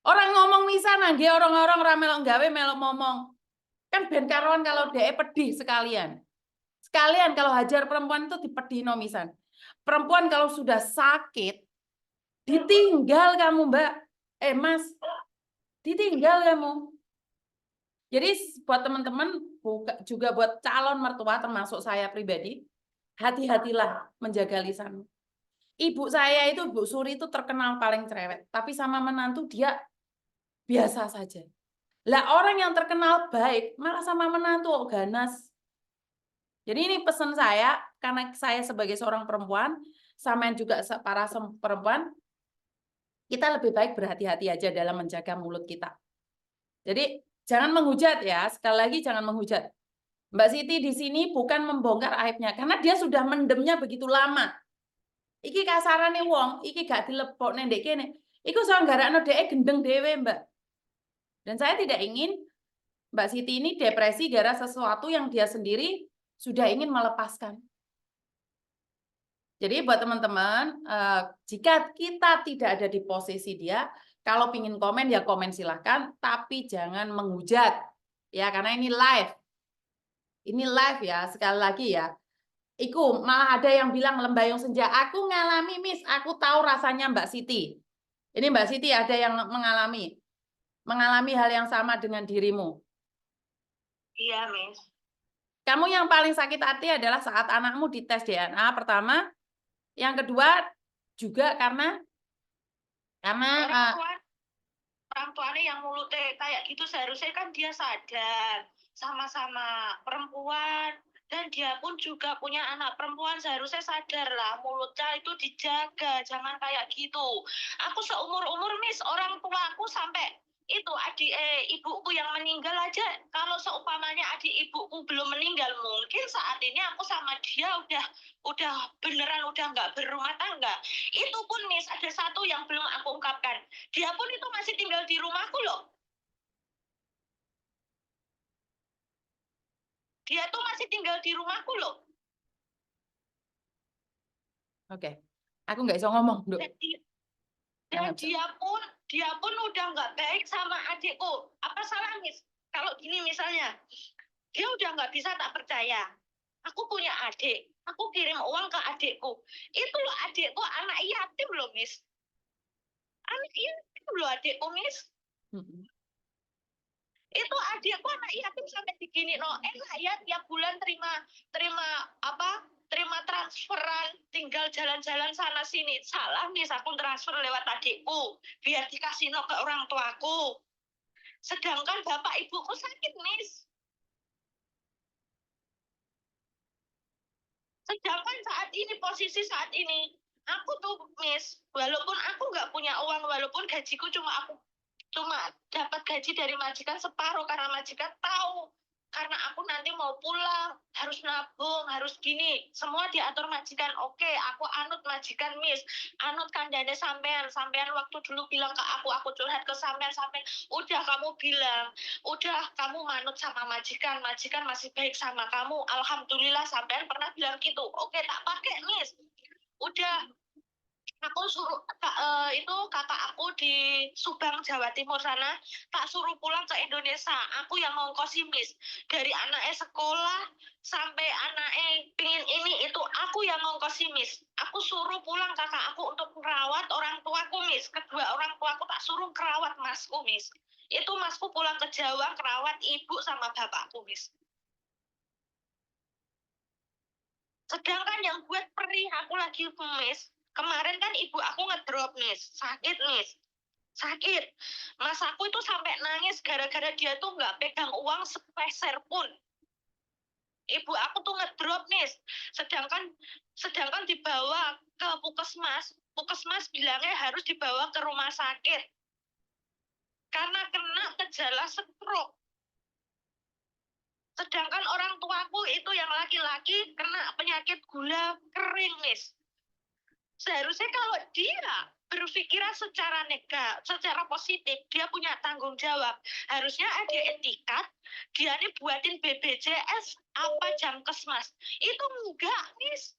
Orang ngomong misan nggih orang-orang ra melok gawe melok ngomong. Kan ben karuan kalau dhek pedih sekalian. Sekalian kalau hajar perempuan itu dipedihno misan. Perempuan kalau sudah sakit ditinggal kamu, Mbak. Mas, ditinggal kamu. Jadi buat teman-teman juga buat calon mertua termasuk saya pribadi, hati-hatilah menjaga lisanmu. Ibu saya itu, Bu Suri itu terkenal paling cerewet, tapi sama menantu dia biasa saja. Lah orang yang terkenal baik, malah sama menantu ganas. Jadi ini pesan saya, karena saya sebagai seorang perempuan, sama juga para perempuan, kita lebih baik berhati-hati aja dalam menjaga mulut kita. Jadi jangan menghujat ya, sekali lagi jangan menghujat. Mbak Siti di sini bukan membongkar aibnya, karena dia sudah mendemnya begitu lama. Iki kasarane wong, iki gak dilepokne ndek kene. Iku sanggarakno dhek gendeng dhewe, Mbak. Dan saya tidak ingin Mbak Siti ini depresi gara sesuatu yang dia sendiri sudah ingin melepaskan. Jadi buat teman-teman, jika kita tidak ada di posisi dia, kalau ingin komen ya komen silahkan, tapi jangan menghujat. Ya, karena ini live. Ini live ya, sekali lagi ya. Iku malah ada yang bilang Lembayung Senja, aku ngalami Miss, aku tahu rasanya Mbak Siti. Ini Mbak Siti ada yang mengalami hal yang sama dengan dirimu. Iya, Miss. Kamu yang paling sakit hati adalah saat anakmu dites DNA pertama, yang kedua juga karena orang tuanya yang mulutnya kayak gitu, seharusnya kan dia sadar sama-sama perempuan, dan dia pun juga punya anak perempuan, seharusnya sadar lah mulutnya itu dijaga, jangan kayak gitu. Aku seumur-umur Miss, orang tuaku sampai itu ibuku yang meninggal aja, kalau seumpamanya adik ibuku belum meninggal, mungkin saat ini aku sama dia udah beneran udah nggak berumah tangga. Itu pun Miss, ada satu yang belum aku ungkapkan, dia pun itu masih tinggal di rumahku loh. Dia tuh masih tinggal di rumahku loh. Oke, aku nggak bisa ngomong, Dok. Dan dia pun udah nggak baik sama adikku. Apa salah, Miss? Kalau gini misalnya, dia udah nggak bisa tak percaya. Aku punya adik, aku kirim uang ke adikku. Itu loh adikku anak yatim loh, Miss. Anak yatim loh adikku, Miss. Itu adikku anak yatim sampai begini no, enak ya tiap bulan terima transferan, tinggal jalan-jalan sana sini. Salah Miss, aku transfer lewat adikku biar dikasih no ke orang tuaku, sedangkan bapak ibuku sakit Miss. Sedangkan posisi saat ini aku tuh Miss, walaupun aku nggak punya uang, walaupun gajiku cuma dapat gaji dari majikan separuh, karena majikan tahu karena aku nanti mau pulang harus nabung, harus gini, semua diatur majikan. Oke, aku anut majikan Miss, anut kandane sampean waktu dulu bilang ke aku curhat ke sampean udah kamu bilang, udah kamu manut sama majikan masih baik sama kamu, alhamdulillah sampean pernah bilang gitu. Oke, tak pakai Miss, udah aku suruh itu kakak aku di Subang Jawa Timur sana, tak suruh pulang ke Indonesia, aku yang ngongkosi Miss, dari anaknya sekolah sampai anaknya pingin ini itu aku yang ngongkosi Miss. Aku suruh pulang kakak aku untuk merawat orang tuaku Miss, kedua orang tuaku tak suruh kerawat masku Miss. Itu masku pulang ke Jawa kerawat ibu sama bapakku Miss. Sedangkan yang buat perih aku lagi Miss, kemarin kan ibu aku ngedrop Miss, sakit Miss, sakit. Mas aku itu sampai nangis gara-gara dia tuh nggak pegang uang sepeser pun. Ibu aku tuh ngedrop Miss, sedangkan dibawa ke puskesmas bilangnya harus dibawa ke rumah sakit karena kena gejala stroke. Sedangkan orang tuaku itu yang laki-laki kena penyakit gula kering Miss. Seharusnya kalau dia berpikiran secara secara positif, dia punya tanggung jawab. Harusnya ada etikat, dia nih buatin BPJS apa Jamkesmas. Itu enggak, Miss.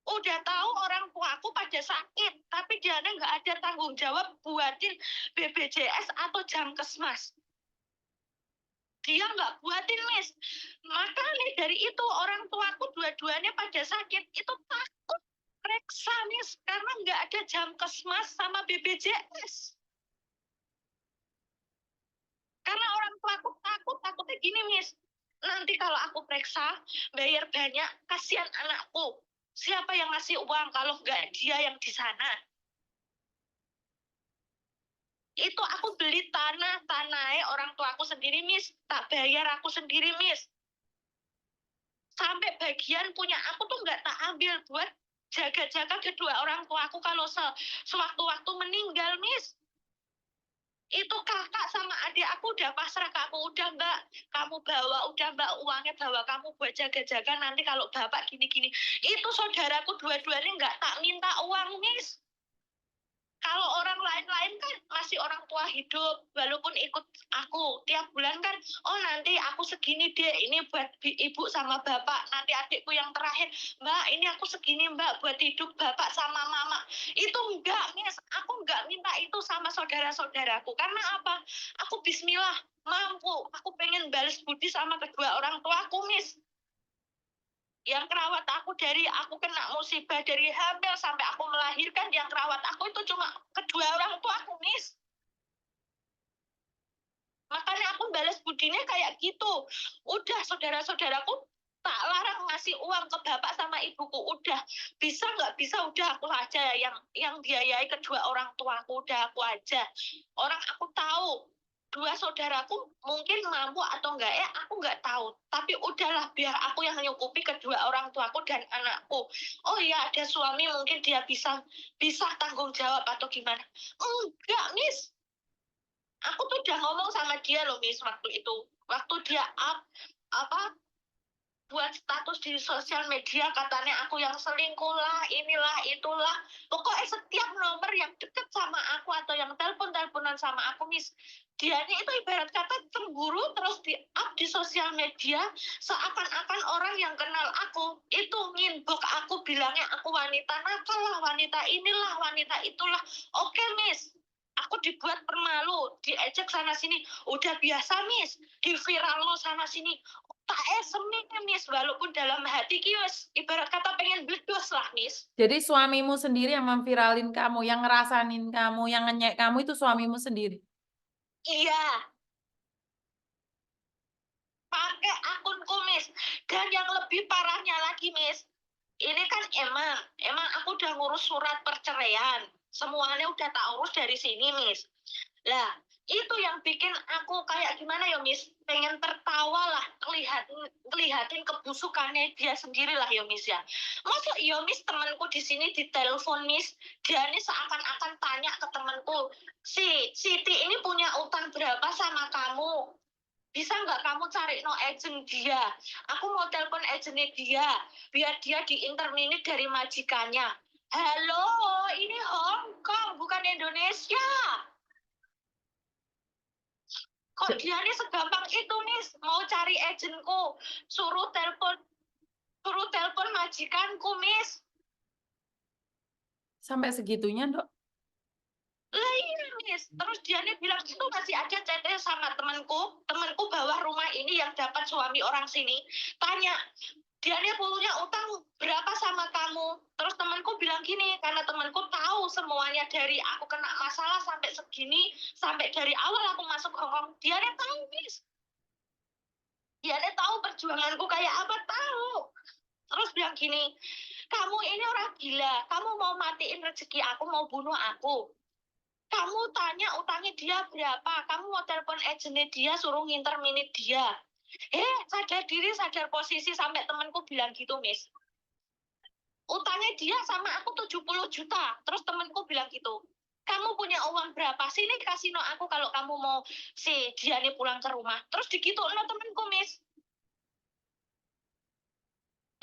Udah tahu orang tuaku pada sakit, tapi dia nggak ada tanggung jawab buatin BPJS atau Jamkesmas. Dia nggak buatin Miss. Makanya dari itu orang tuaku dua-duanya pada sakit, itu takut periksa Miss, karena nggak ada Jamkesmas sama BPJS. Karena orang tuaku takutnya gini Miss, nanti kalau aku periksa, bayar banyak, kasihan anakku. Siapa yang ngasih uang kalau nggak dia yang di sana? Itu aku beli tanahnya orang tua aku sendiri, Miss. Tak bayar aku sendiri, Miss. Sampai bagian punya aku tuh nggak tak ambil buat jaga-jaga kedua orang tua aku kalau sewaktu-waktu meninggal, Miss. Itu kakak sama adik aku udah pasrah ke aku, udah mbak, kamu bawa, udah mbak uangnya bawa kamu buat jaga-jaga nanti kalau bapak gini-gini. Itu saudaraku dua-duanya nggak tak minta uang, Miss. Kalau orang lain-lain kan masih orang tua hidup, walaupun ikut aku tiap bulan kan, oh nanti aku segini deh, ini buat ibu sama bapak, nanti adikku yang terakhir, mbak ini aku segini mbak buat hidup bapak sama mama. Itu enggak, Miss, aku enggak minta itu sama saudara-saudaraku, karena apa? Aku bismillah, mampu, aku pengen balas budi sama kedua orang tua aku, Miss. Yang kerawat aku dari aku kena musibah dari hamil sampai aku melahirkan, yang kerawat aku itu cuma kedua orang tua aku, Miss. Makanya aku balas budinya kayak gitu. Udah saudara-saudaraku tak larang ngasih uang ke bapak sama ibuku. Udah bisa nggak bisa udah aku aja yang biayai kedua orang tuaku, udah aku aja. Orang aku tahu dua saudaraku mungkin mampu atau enggak ya aku nggak tahu, tapi udahlah biar aku yang nyukupi kedua orang tuaku dan anakku. Oh iya ada suami mungkin dia bisa bisa tanggung jawab atau gimana. Enggak, Miss, aku tuh udah ngomong sama dia loh, Miss, waktu itu. Waktu dia apa buat status di sosial media katanya aku yang selingkuh lah, inilah, itulah. Pokoknya setiap nomor yang deket sama aku atau yang telepon-teleponan sama aku, Miss, dianya itu ibarat kata cemburu terus di-up di sosial media seakan-akan orang yang kenal aku itu nginbox aku bilangnya aku wanita nakal lah, wanita inilah, wanita itulah. Oke, Miss, aku dibuat permalu, diejek sana sini, udah biasa, Miss, di viral lo sana sini. Tak semen, Miss, walaupun dalam hati kios ibarat kata pengen bledos lah, Miss. Jadi suamimu sendiri yang memviralin kamu, yang ngerasanin kamu, yang ngenyek kamu itu suamimu sendiri. Iya, pakai akunku, Miss. Dan yang lebih parahnya lagi, Miss, ini kan emang aku udah ngurus surat perceraian. Semuanya udah tak urus dari sini, Miss. Lah, itu yang bikin aku kayak gimana ya, Miss? Pengen tertawa lah, ngelihatin kebusukannya dia sendiri lah ya, Miss ya. Masa iya, Miss, temanku di sini ditelepon, Miss. Dia ini seakan-akan tanya ke temanku, si Siti ini punya utang berapa sama kamu? Bisa nggak kamu cari no agent dia? Aku mau telepon agentnya dia, biar dia diinterminate dari majikannya. Halo, ini Hong Kong, bukan Indonesia. Kok dia ini segampang itu, Miss, mau cari agentku, suruh telepon majikanku, Miss. Sampai segitunya, Dok. Lah iya, Miss. Terus dia nih bilang itu masih ada chatnya sama temanku bawah rumah ini yang dapat suami orang sini. Tanya, dia nih punya utang berapa sama kamu? Terus temanku bilang gini, karena temanku tahu semuanya dari aku kena masalah sampai segini, sampai dari awal aku masuk Hongkong, dia nih tahu, Miss. Dia nih tahu perjuanganku kayak apa, tahu. Terus bilang gini, kamu ini orang gila, kamu mau matiin rezeki aku, mau bunuh aku. Kamu tanya utangnya dia berapa, kamu mau telepon agentnya dia, suruh nginterminate dia. Sadar diri, sadar posisi, sampai temanku bilang gitu, Miss. Utangnya dia sama aku 70 juta. Terus temanku bilang gitu, kamu punya uang berapa? Sini kasih no aku kalau kamu mau si dia nih pulang ke rumah. Terus digitu no temanku, Miss.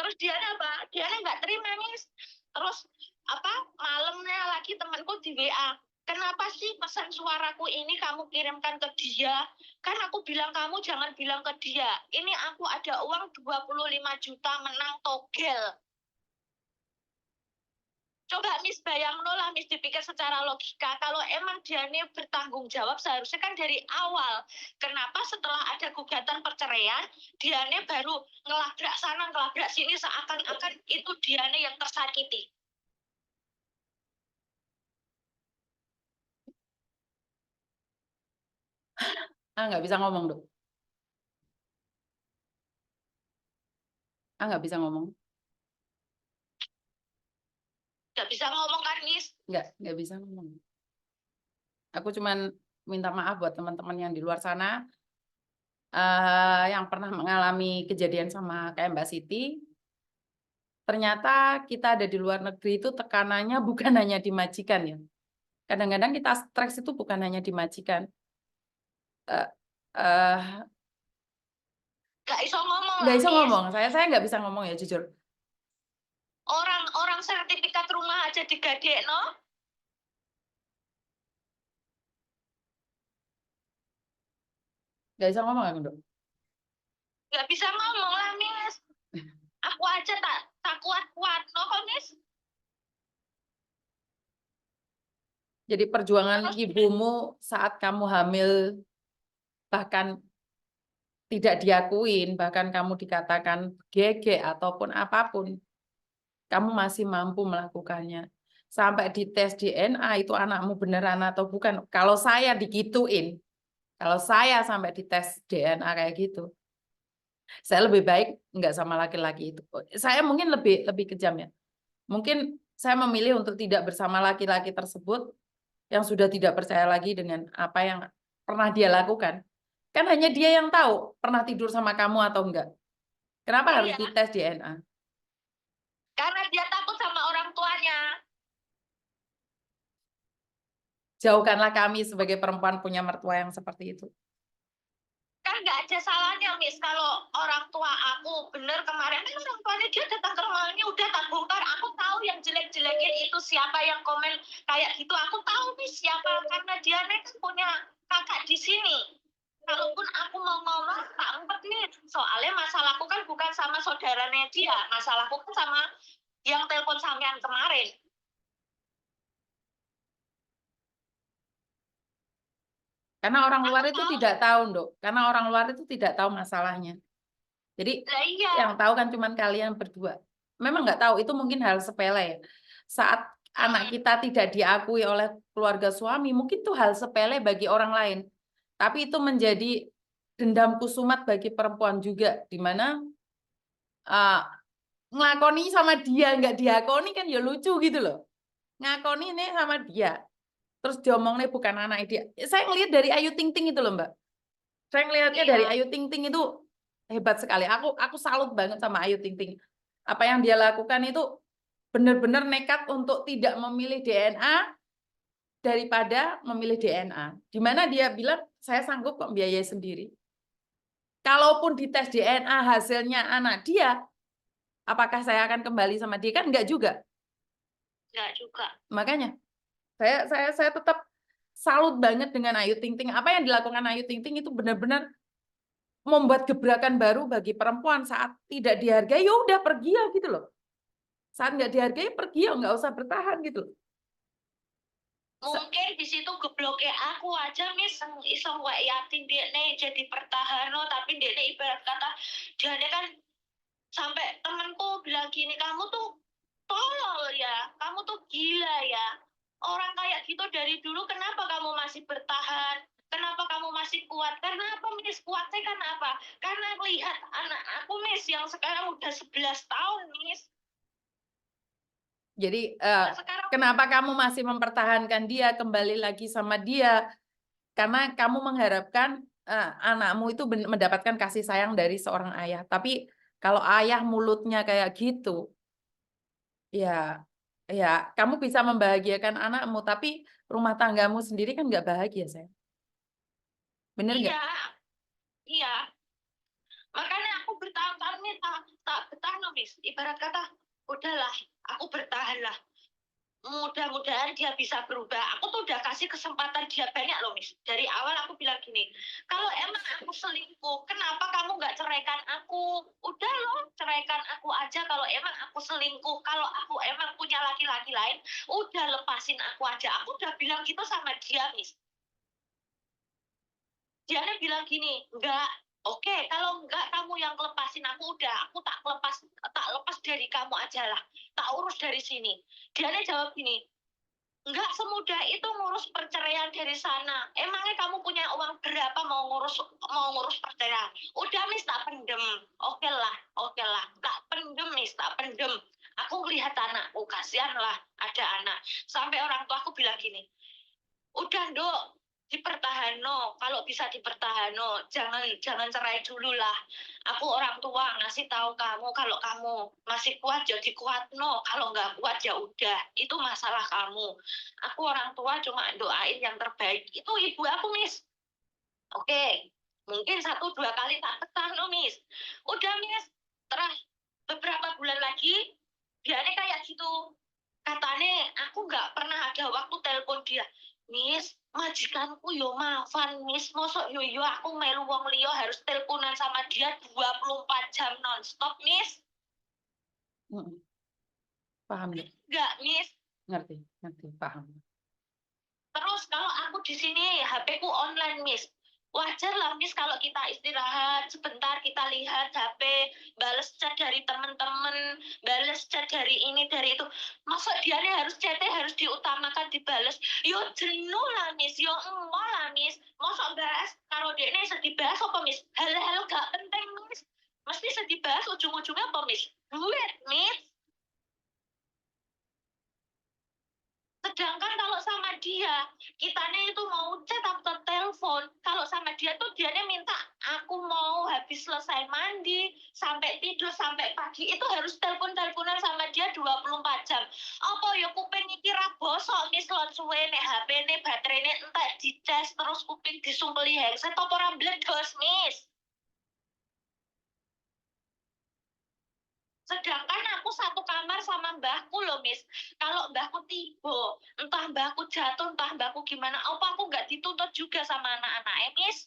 Terus dia apa? Dia nggak terima, Miss. Terus apa? Malamnya lagi temanku di WA. Kenapa sih pesan suaraku ini kamu kirimkan ke dia? Kan aku bilang kamu jangan bilang ke dia. Ini aku ada uang 25 juta menang togel. Coba Miss bayang lah, Miss dipikir secara logika. Kalau emang dia ini bertanggung jawab seharusnya kan dari awal. Kenapa setelah ada gugatan perceraian, dia ini baru ngelabrak sana, ngelabrak sini seakan-akan itu dia ini yang tersakiti. Nggak bisa ngomong, Dok. nggak bisa ngomong. Nggak bisa ngomong kan, Miss? Nggak bisa ngomong. Aku cuman minta maaf buat teman-teman yang di luar sana yang pernah mengalami kejadian sama kayak Mbak Siti. Ternyata kita ada di luar negeri itu tekanannya bukan hanya di majikan ya. Kadang-kadang kita stres itu bukan hanya di majikan. Eh, eh, Nggak iso ngomong nggak lah, bisa Miss. ngomong. Saya nggak bisa ngomong ya jujur. Orang sertifikat rumah aja digadekno. Nggak bisa ngomong ya, Dok. Nggak bisa ngomong lah, Miss. Aku aja tak kuat-kuat no kok, Miss. Jadi perjuangan ibumu saat kamu hamil bahkan tidak diakuin, bahkan kamu dikatakan gege ataupun apapun, kamu masih mampu melakukannya. Sampai di tes DNA itu anakmu beneran atau bukan. Kalau saya digituin, kalau saya sampai di tes DNA kayak gitu, saya lebih baik nggak sama laki-laki itu. Saya mungkin lebih kejam ya. Mungkin saya memilih untuk tidak bersama laki-laki tersebut yang sudah tidak percaya lagi dengan apa yang pernah dia lakukan. Kan hanya dia yang tahu pernah tidur sama kamu atau enggak. Kenapa harus Iya, dites DNA? karena dia takut sama orang tuanya. Jauhkanlah kami sebagai perempuan punya mertua yang seperti itu. Kan nggak ada salahnya, Miss, kalau orang tua aku bener kemarin kan orang tuanya dia datang ke rumahnya udah tak bongkar. Aku tahu yang jelek-jelekin itu siapa yang komen kayak gitu. Aku tahu, Miss, siapa, karena dia kan punya kakak di sini. Kalaupun aku mau ngomong tak umpet nih, soalnya masalahku kan bukan sama saudaranya dia, masalahku kan sama yang telepon sampean kemarin. Karena orang luar Aku itu tahu. tidak tahu, Dok. Karena orang luar itu tidak tahu masalahnya. Jadi Lah iya. yang tahu kan cuma kalian berdua. Memang nggak tahu, itu mungkin hal sepele ya. Saat anak kita tidak diakui oleh keluarga suami, mungkin itu hal sepele bagi orang lain. Tapi itu menjadi dendam kusumat bagi perempuan juga, di mana uh, ngelakoni sama dia, nggak diakoni kan ya lucu gitu loh. Ngakoni ini sama dia. Terus diomongnya bukan anak dia. Saya ngelihat dari Ayu Ting Ting itu loh, Mbak. Saya ngelihatnya dari Iya. Ayu Ting Ting itu hebat sekali. Aku salut banget sama Ayu Ting Ting. Apa yang dia lakukan itu benar-benar nekat untuk tidak memilih DNA daripada memilih DNA. Di mana dia bilang, saya sanggup kok biayai sendiri. Kalaupun dites DNA hasilnya anak dia, apakah saya akan kembali sama dia? Kan enggak juga. Enggak juga. Makanya saya tetap salut banget dengan Ayu Ting Ting. Apa yang dilakukan Ayu Ting Ting itu benar-benar membuat gebrakan baru bagi perempuan. Saat tidak dihargai, ya udah pergi ya gitu loh. Saat nggak dihargai, pergi ya, nggak usah bertahan gitu loh. Mungkin di situ gebloknya aku aja, Miss, iso gak yakin dia nih jadi pertahanan, tapi dia nih ibarat kata dia nih kan sampai temanku bilang gini, kamu tuh tolol ya, kamu tuh gila ya. Orang kayak gitu dari dulu kenapa kamu masih bertahan? Kenapa kamu masih kuat? Karena apa, Miss? Kuatnya karena apa? Karena lihat anak aku, Miss, yang sekarang udah 11 tahun, Miss. Jadi Sekarang kenapa kamu masih mempertahankan dia, kembali lagi sama dia? Karena kamu mengharapkan anakmu itu mendapatkan kasih sayang dari seorang ayah. Tapi kalau ayah mulutnya kayak gitu, ya kamu bisa membahagiakan anakmu, tapi rumah tanggamu sendiri kan nggak bahagia, saya. Bener nggak? iya, iya. Makanya aku bertahun-tahun nih tak betah no, Miss. Ibarat kata, udahlah, aku bertahan lah. Mudah-mudahan dia bisa berubah. Aku tuh udah kasih kesempatan dia banyak loh, Miss. Dari awal aku bilang gini, kalau emang aku selingkuh, kenapa kamu nggak ceraikan aku? Udah loh, ceraikan aku aja kalau emang aku selingkuh. Kalau aku emang punya laki-laki lain, udah lepasin aku aja. Aku udah bilang gitu sama dia, Miss. Dia bilang gini, enggak, oke, kalau enggak kamu yang lepasin aku, udah, aku tak lepas dari kamu aja lah, tak urus dari sini. Dia jawab gini, nggak semudah itu ngurus perceraian dari sana. Emangnya kamu punya uang berapa mau ngurus perceraian? Udah Miss, tak pendem. Oke lah, tak pendem Miss, tak pendem. Aku lihat anakku, kasihan lah ada anak. Sampai orang tua aku bilang gini, udah Dok, dipertahano, kalau bisa dipertahano, jangan cerai dulu lah. Aku orang tua ngasih tahu kamu, kalau kamu masih kuat jadi kuat, no. Kalau nggak kuat ya udah, itu masalah kamu. Aku orang tua cuma doain yang terbaik. Itu ibu aku, Miss. Oke, mungkin 1-2 kali tak petah, no, Miss. Udah, Miss. Terus beberapa bulan lagi, dia kayak gitu. Katanya aku nggak pernah ada waktu telepon dia. Miss, majikanku yo maafan Miss, mosok yo aku melu wong liya harus teleponan sama dia 24 jam nonstop Miss. Paham ya? Enggak Miss. Ngerti, paham. Terus kalau aku di sini HP-ku online Miss. Wajar lah Miss kalau kita istirahat sebentar, kita lihat HP, bales chat dari teman-teman, bales chat dari ini dari itu. Masa dia harus chatnya harus diutamakan dibales? Yo jenuh lah Miss, yo enggak lah Miss. Masa bahas karo dekne sedih bahas apa Miss? Hal-hal gak penting Miss. Mesti sedih bahas ujung-ujungnya apa Miss? Duit Miss. Sedangkan kalau sama dia, kitanya itu mau chat atau telepon. Kalau sama dia tuh dianya minta aku mau habis selesai mandi, sampai tidur, sampai pagi, itu harus telepon-teleponan sama dia 24 jam. Apa ya kuping iki ra bosok Miss lon suwe nek HP-ne baterainya entek dicas terus kuping disumpeli handset apa ora bledos Miss. Sedangkan aku satu kamar sama mbahku loh Miss. Kalau mbahku tiba, entah mbahku jatuh, entah mbahku gimana, apa aku nggak dituntut juga sama anak-anaknya Miss?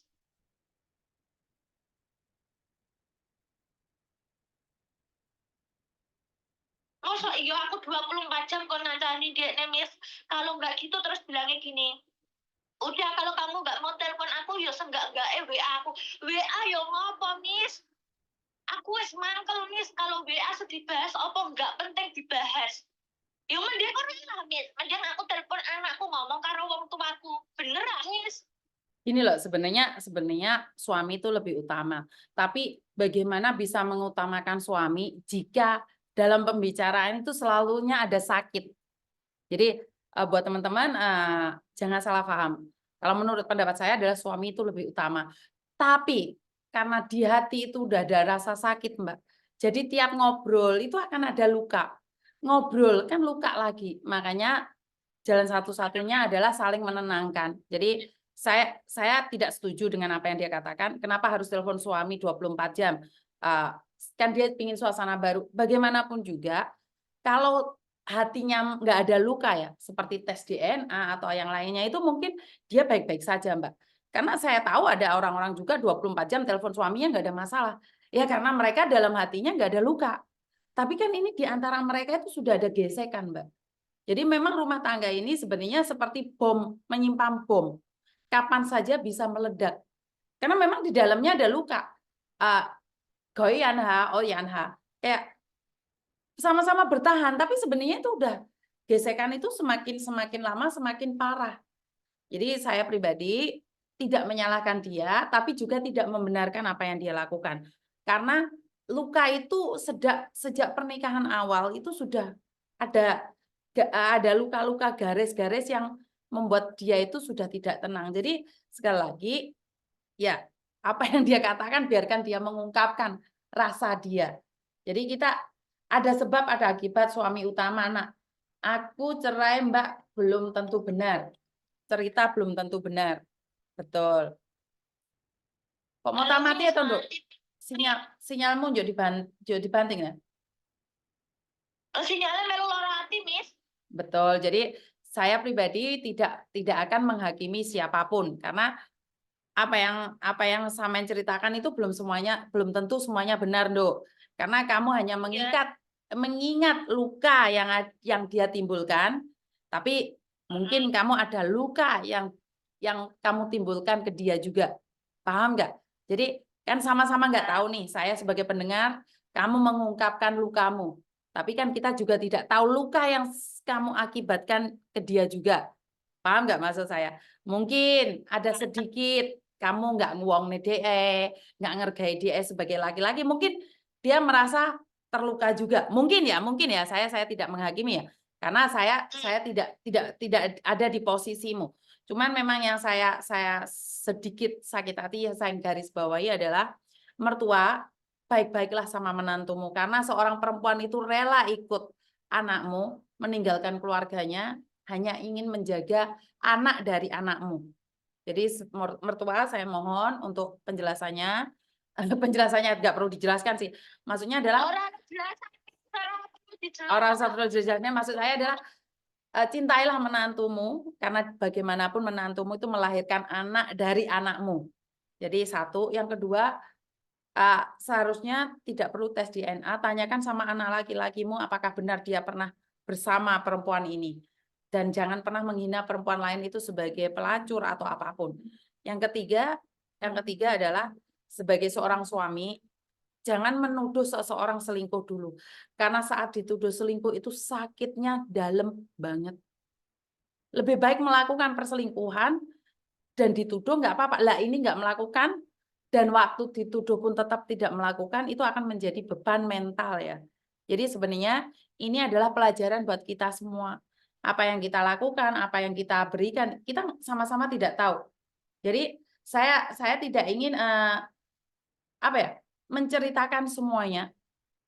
Masa iya aku 24 jam kok nancani dia nih Miss. Kalau nggak gitu terus bilangnya gini, udah kalau kamu nggak mau telepon aku, ya seenggak-enggak WA aku. WA ya ngopo Miss? Aku wis mangkel Miss, kalau WA sedih bahas apa nggak penting dibahas. Ya mending ora Miss, mending aku telepon anakku ngomong karo wong tuaku. Bener Miss? Ini loh sebenarnya suami itu lebih utama. Tapi bagaimana bisa mengutamakan suami jika dalam pembicaraan itu selalunya ada sakit. Jadi buat teman-teman jangan salah paham. Kalau menurut pendapat saya adalah suami itu lebih utama. Tapi karena di hati itu udah ada rasa sakit, Mbak. Jadi tiap ngobrol itu akan ada luka. Ngobrol kan luka lagi. Makanya jalan satu-satunya adalah saling menenangkan. Jadi saya tidak setuju dengan apa yang dia katakan. Kenapa harus telepon suami 24 jam? Kan dia ingin suasana baru. Bagaimanapun juga, kalau hatinya nggak ada luka ya, seperti tes DNA atau yang lainnya, itu mungkin dia baik-baik saja, Mbak. Karena saya tahu ada orang-orang juga 24 jam telepon suaminya nggak ada masalah. Ya karena mereka dalam hatinya nggak ada luka. Tapi kan ini di antara mereka itu sudah ada gesekan, Mbak. Jadi memang rumah tangga ini sebenarnya seperti bom, menyimpan bom. Kapan saja bisa meledak. Karena memang di dalamnya ada luka. Goyanha, Oyanha. Kayak sama-sama bertahan, tapi sebenarnya itu udah gesekan itu semakin lama semakin parah. Jadi saya pribadi tidak menyalahkan dia, tapi juga tidak membenarkan apa yang dia lakukan. Karena luka itu sejak pernikahan awal itu sudah ada luka-luka garis-garis yang membuat dia itu sudah tidak tenang. Jadi sekali lagi ya apa yang dia katakan biarkan dia mengungkapkan rasa dia. Jadi kita ada sebab ada akibat suami utama anak. Aku cerai Mbak belum tentu benar. Cerita belum tentu benar. Betul. Kok mau mati atau enggak? Sinyalmu jadi dibanting ya? Sinyalnya melu lara hati, Miss. Betul. Jadi saya pribadi tidak akan menghakimi siapapun karena apa yang saya ceritakan itu belum tentu semuanya benar, Nduk. Karena kamu hanya mengingat luka yang dia timbulkan, tapi mungkin kamu ada luka yang kamu timbulkan ke dia juga. Paham nggak? Jadi kan sama-sama nggak tahu nih, saya sebagai pendengar, kamu mengungkapkan lukamu. Tapi kan kita juga tidak tahu luka yang kamu akibatkan ke dia juga. Paham nggak maksud saya? Mungkin ada sedikit kamu nggak nguwong dia, nggak ngergai dia sebagai laki-laki. Mungkin dia merasa terluka juga. Mungkin ya. Saya tidak menghakimi ya. Karena saya tidak ada di posisimu. Cuman memang yang saya sedikit sakit hati yang saya garis bawahi adalah mertua baik-baiklah sama menantumu karena seorang perempuan itu rela ikut anakmu meninggalkan keluarganya hanya ingin menjaga anak dari anakmu. Jadi mertua saya mohon untuk penjelasannya. Penjelasannya nggak perlu dijelaskan sih. Maksudnya adalah orang satu jelasnya maksud saya adalah cintailah menantumu karena bagaimanapun menantumu itu melahirkan anak dari anakmu. Jadi satu, yang kedua seharusnya tidak perlu tes DNA, tanyakan sama anak laki-lakimu apakah benar dia pernah bersama perempuan ini. Dan jangan pernah menghina perempuan lain itu sebagai pelacur atau apapun. Yang ketiga adalah sebagai seorang suami, jangan menuduh seseorang selingkuh dulu. Karena saat dituduh selingkuh itu sakitnya dalam banget. Lebih baik melakukan perselingkuhan dan dituduh nggak apa-apa. Lah ini nggak melakukan dan waktu dituduh pun tetap tidak melakukan, itu akan menjadi beban mental ya. Jadi sebenarnya ini adalah pelajaran buat kita semua. Apa yang kita lakukan, apa yang kita berikan, kita sama-sama tidak tahu. Jadi saya tidak ingin menceritakan semuanya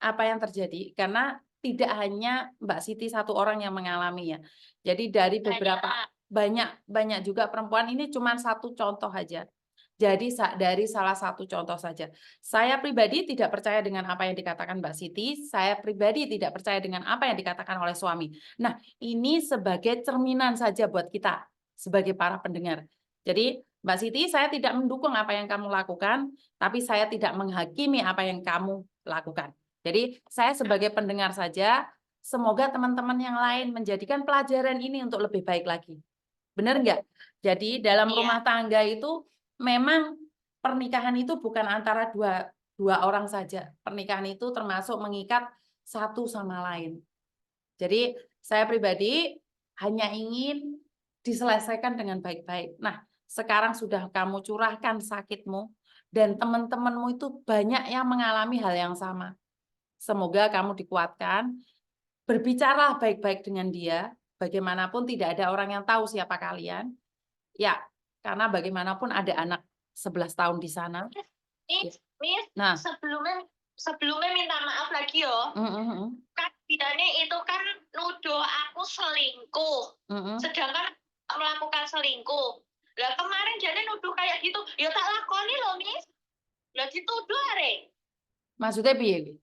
apa yang terjadi karena tidak hanya Mbak Siti satu orang yang mengalami ya. Jadi dari beberapa banyak juga perempuan, ini cuma satu contoh aja. Jadi dari salah satu contoh saja. Saya pribadi tidak percaya dengan apa yang dikatakan Mbak Siti, saya pribadi tidak percaya dengan apa yang dikatakan oleh suami. Nah, ini sebagai cerminan saja buat kita sebagai para pendengar. Jadi Mbak Siti, saya tidak mendukung apa yang kamu lakukan, tapi saya tidak menghakimi apa yang kamu lakukan. Jadi saya sebagai pendengar saja, semoga teman-teman yang lain menjadikan pelajaran ini untuk lebih baik lagi. Benar nggak? Jadi dalam rumah tangga itu memang pernikahan itu bukan antara dua orang saja. Pernikahan itu termasuk mengikat satu sama lain. Jadi saya pribadi hanya ingin diselesaikan dengan baik-baik. Nah, sekarang sudah kamu curahkan sakitmu dan teman-temanmu itu banyak yang mengalami hal yang sama. Semoga kamu dikuatkan, berbicaralah baik-baik dengan dia, bagaimanapun tidak ada orang yang tahu siapa kalian. Ya, karena bagaimanapun ada anak 11 tahun di sana. Nah, sebelumnya minta maaf lagi yo. Kan bidane itu kan nuduh aku selingkuh. Sedangkan melakukan selingkuh. Lah kemarin jadi nuduh kayak gitu, ya tak lakoni loh, Miss. Lah dituduh are. Maksudnya piye?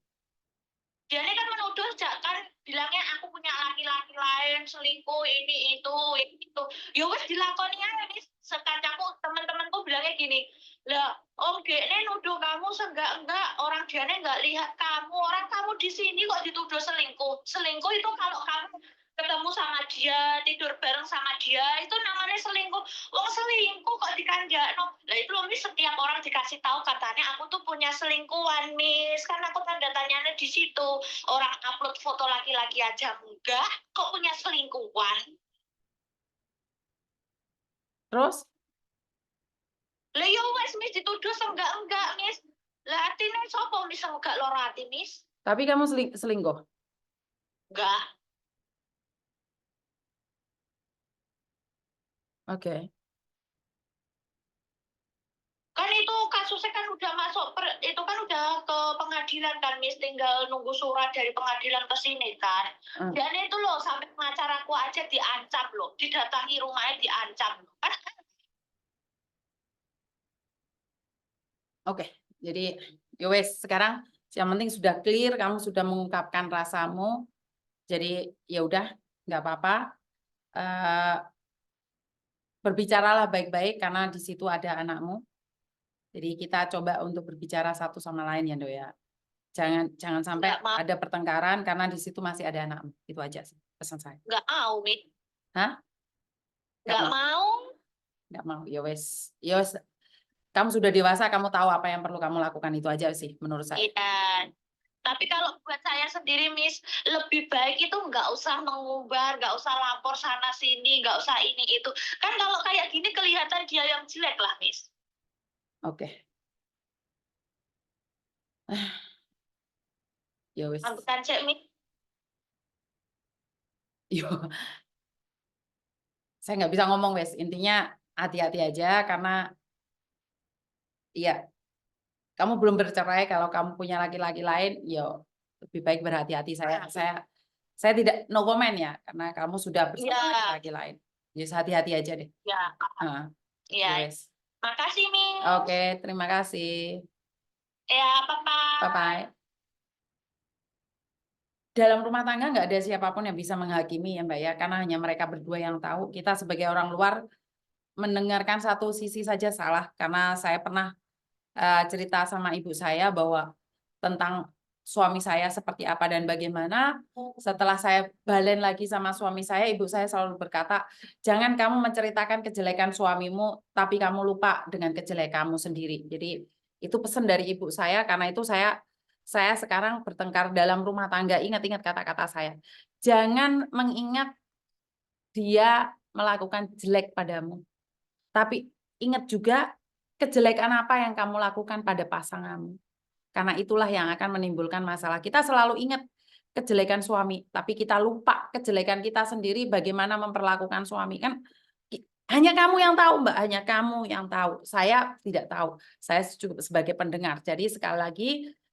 Jadi kan menuduh kan bilangnya aku punya laki-laki lain, selingkuh, ini itu. Ya wes dilakoni aja, Miss. Sekacaku teman-temanku bilangnya gini, lah om Gene nuduh kamu enggak orang Diane nggak lihat kamu, orang kamu di sini kok dituduh selingkuh. Selingkuh itu kalau kamu ketemu sama dia, tidur bareng sama dia, itu namanya selingkuh. Wong selingkuh kok dikandakno. Lah itu loh, Miss, setiap orang dikasih tahu katanya aku tuh punya selingkuhan, Miss. Karena aku tanda tanyanya di situ. Orang upload foto laki-laki aja enggak, kok punya selingkuhan. Terus? Lah ya wes, Miss, dituduh enggak, Miss. Lah artinya sopo Miss enggak loro hati, Miss? Tapi kamu selingkuh? Enggak. Oke. Kan itu kasusnya kan udah masuk itu kan udah ke pengadilan kan, Miss, tinggal nunggu surat dari pengadilan ke sini kan. Dan itu loh sampai pengacaraku aja diancam loh, didatangi rumahnya diancam loh. Oke, jadi yowes sekarang yang penting sudah clear, kamu sudah mengungkapkan rasamu. Jadi ya udah, nggak apa-apa. Berbicaralah baik-baik karena di situ ada anakmu. Jadi kita coba untuk berbicara satu sama lain ya, Ndo ya. Jangan sampai ada pertengkaran karena di situ masih ada anakmu. Itu aja sih pesan saya. Nggak mau, Miss. Hah? Nggak mau. Nggak mau. Ya wes. Ya wes. Kamu sudah dewasa, kamu tahu apa yang perlu kamu lakukan, itu aja sih menurut saya. Iya. Tapi kalau buat saya sendiri, Miss, lebih baik itu nggak usah mengumbar, nggak usah lapor sana sini, nggak usah ini itu. Kan kalau kayak gini kelihatan dia yang jelek lah, Miss. Oke. Ya wis. Bukan cek, Miss. Yo, saya nggak bisa ngomong wes. Intinya hati-hati aja karena ya kamu belum bercerai. Kalau kamu punya laki-laki lain, yo lebih baik berhati-hati. Saya tidak no comment ya karena kamu sudah bersama Iya, laki-laki lain. Jadi hati-hati aja deh. ya, Heeh, iya. ya wes. Makasih, Miss. Oke, terima kasih. Ya, Papa. Bye-bye. Dalam rumah tangga nggak ada siapapun yang bisa menghakimi ya Mbak ya, karena hanya mereka berdua yang tahu. Kita sebagai orang luar mendengarkan satu sisi saja salah, karena saya pernah cerita sama ibu saya bahwa tentang suami saya seperti apa dan bagaimana. Setelah saya balen lagi sama suami saya, ibu saya selalu berkata, jangan kamu menceritakan kejelekan suamimu, tapi kamu lupa dengan kejelekanmu sendiri. Jadi itu pesan dari ibu saya, karena itu saya sekarang bertengkar dalam rumah tangga, ingat-ingat kata-kata saya. Jangan mengingat dia melakukan jelek padamu, tapi ingat juga kejelekan apa yang kamu lakukan pada pasanganmu. Karena itulah yang akan menimbulkan masalah. Kita selalu ingat kejelekan suami, tapi kita lupa kejelekan kita sendiri bagaimana memperlakukan suami. Kan hanya kamu yang tahu, Mbak, hanya kamu yang tahu. Saya tidak tahu. Saya cukup sebagai pendengar. Jadi sekali lagi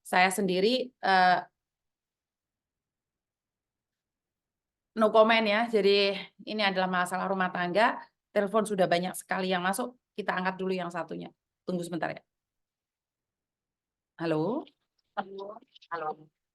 saya sendiri no comment ya. Jadi ini adalah masalah rumah tangga. Telepon sudah banyak sekali yang masuk. Kita angkat dulu yang satunya. Tunggu sebentar ya. Halo? Halo. Halo.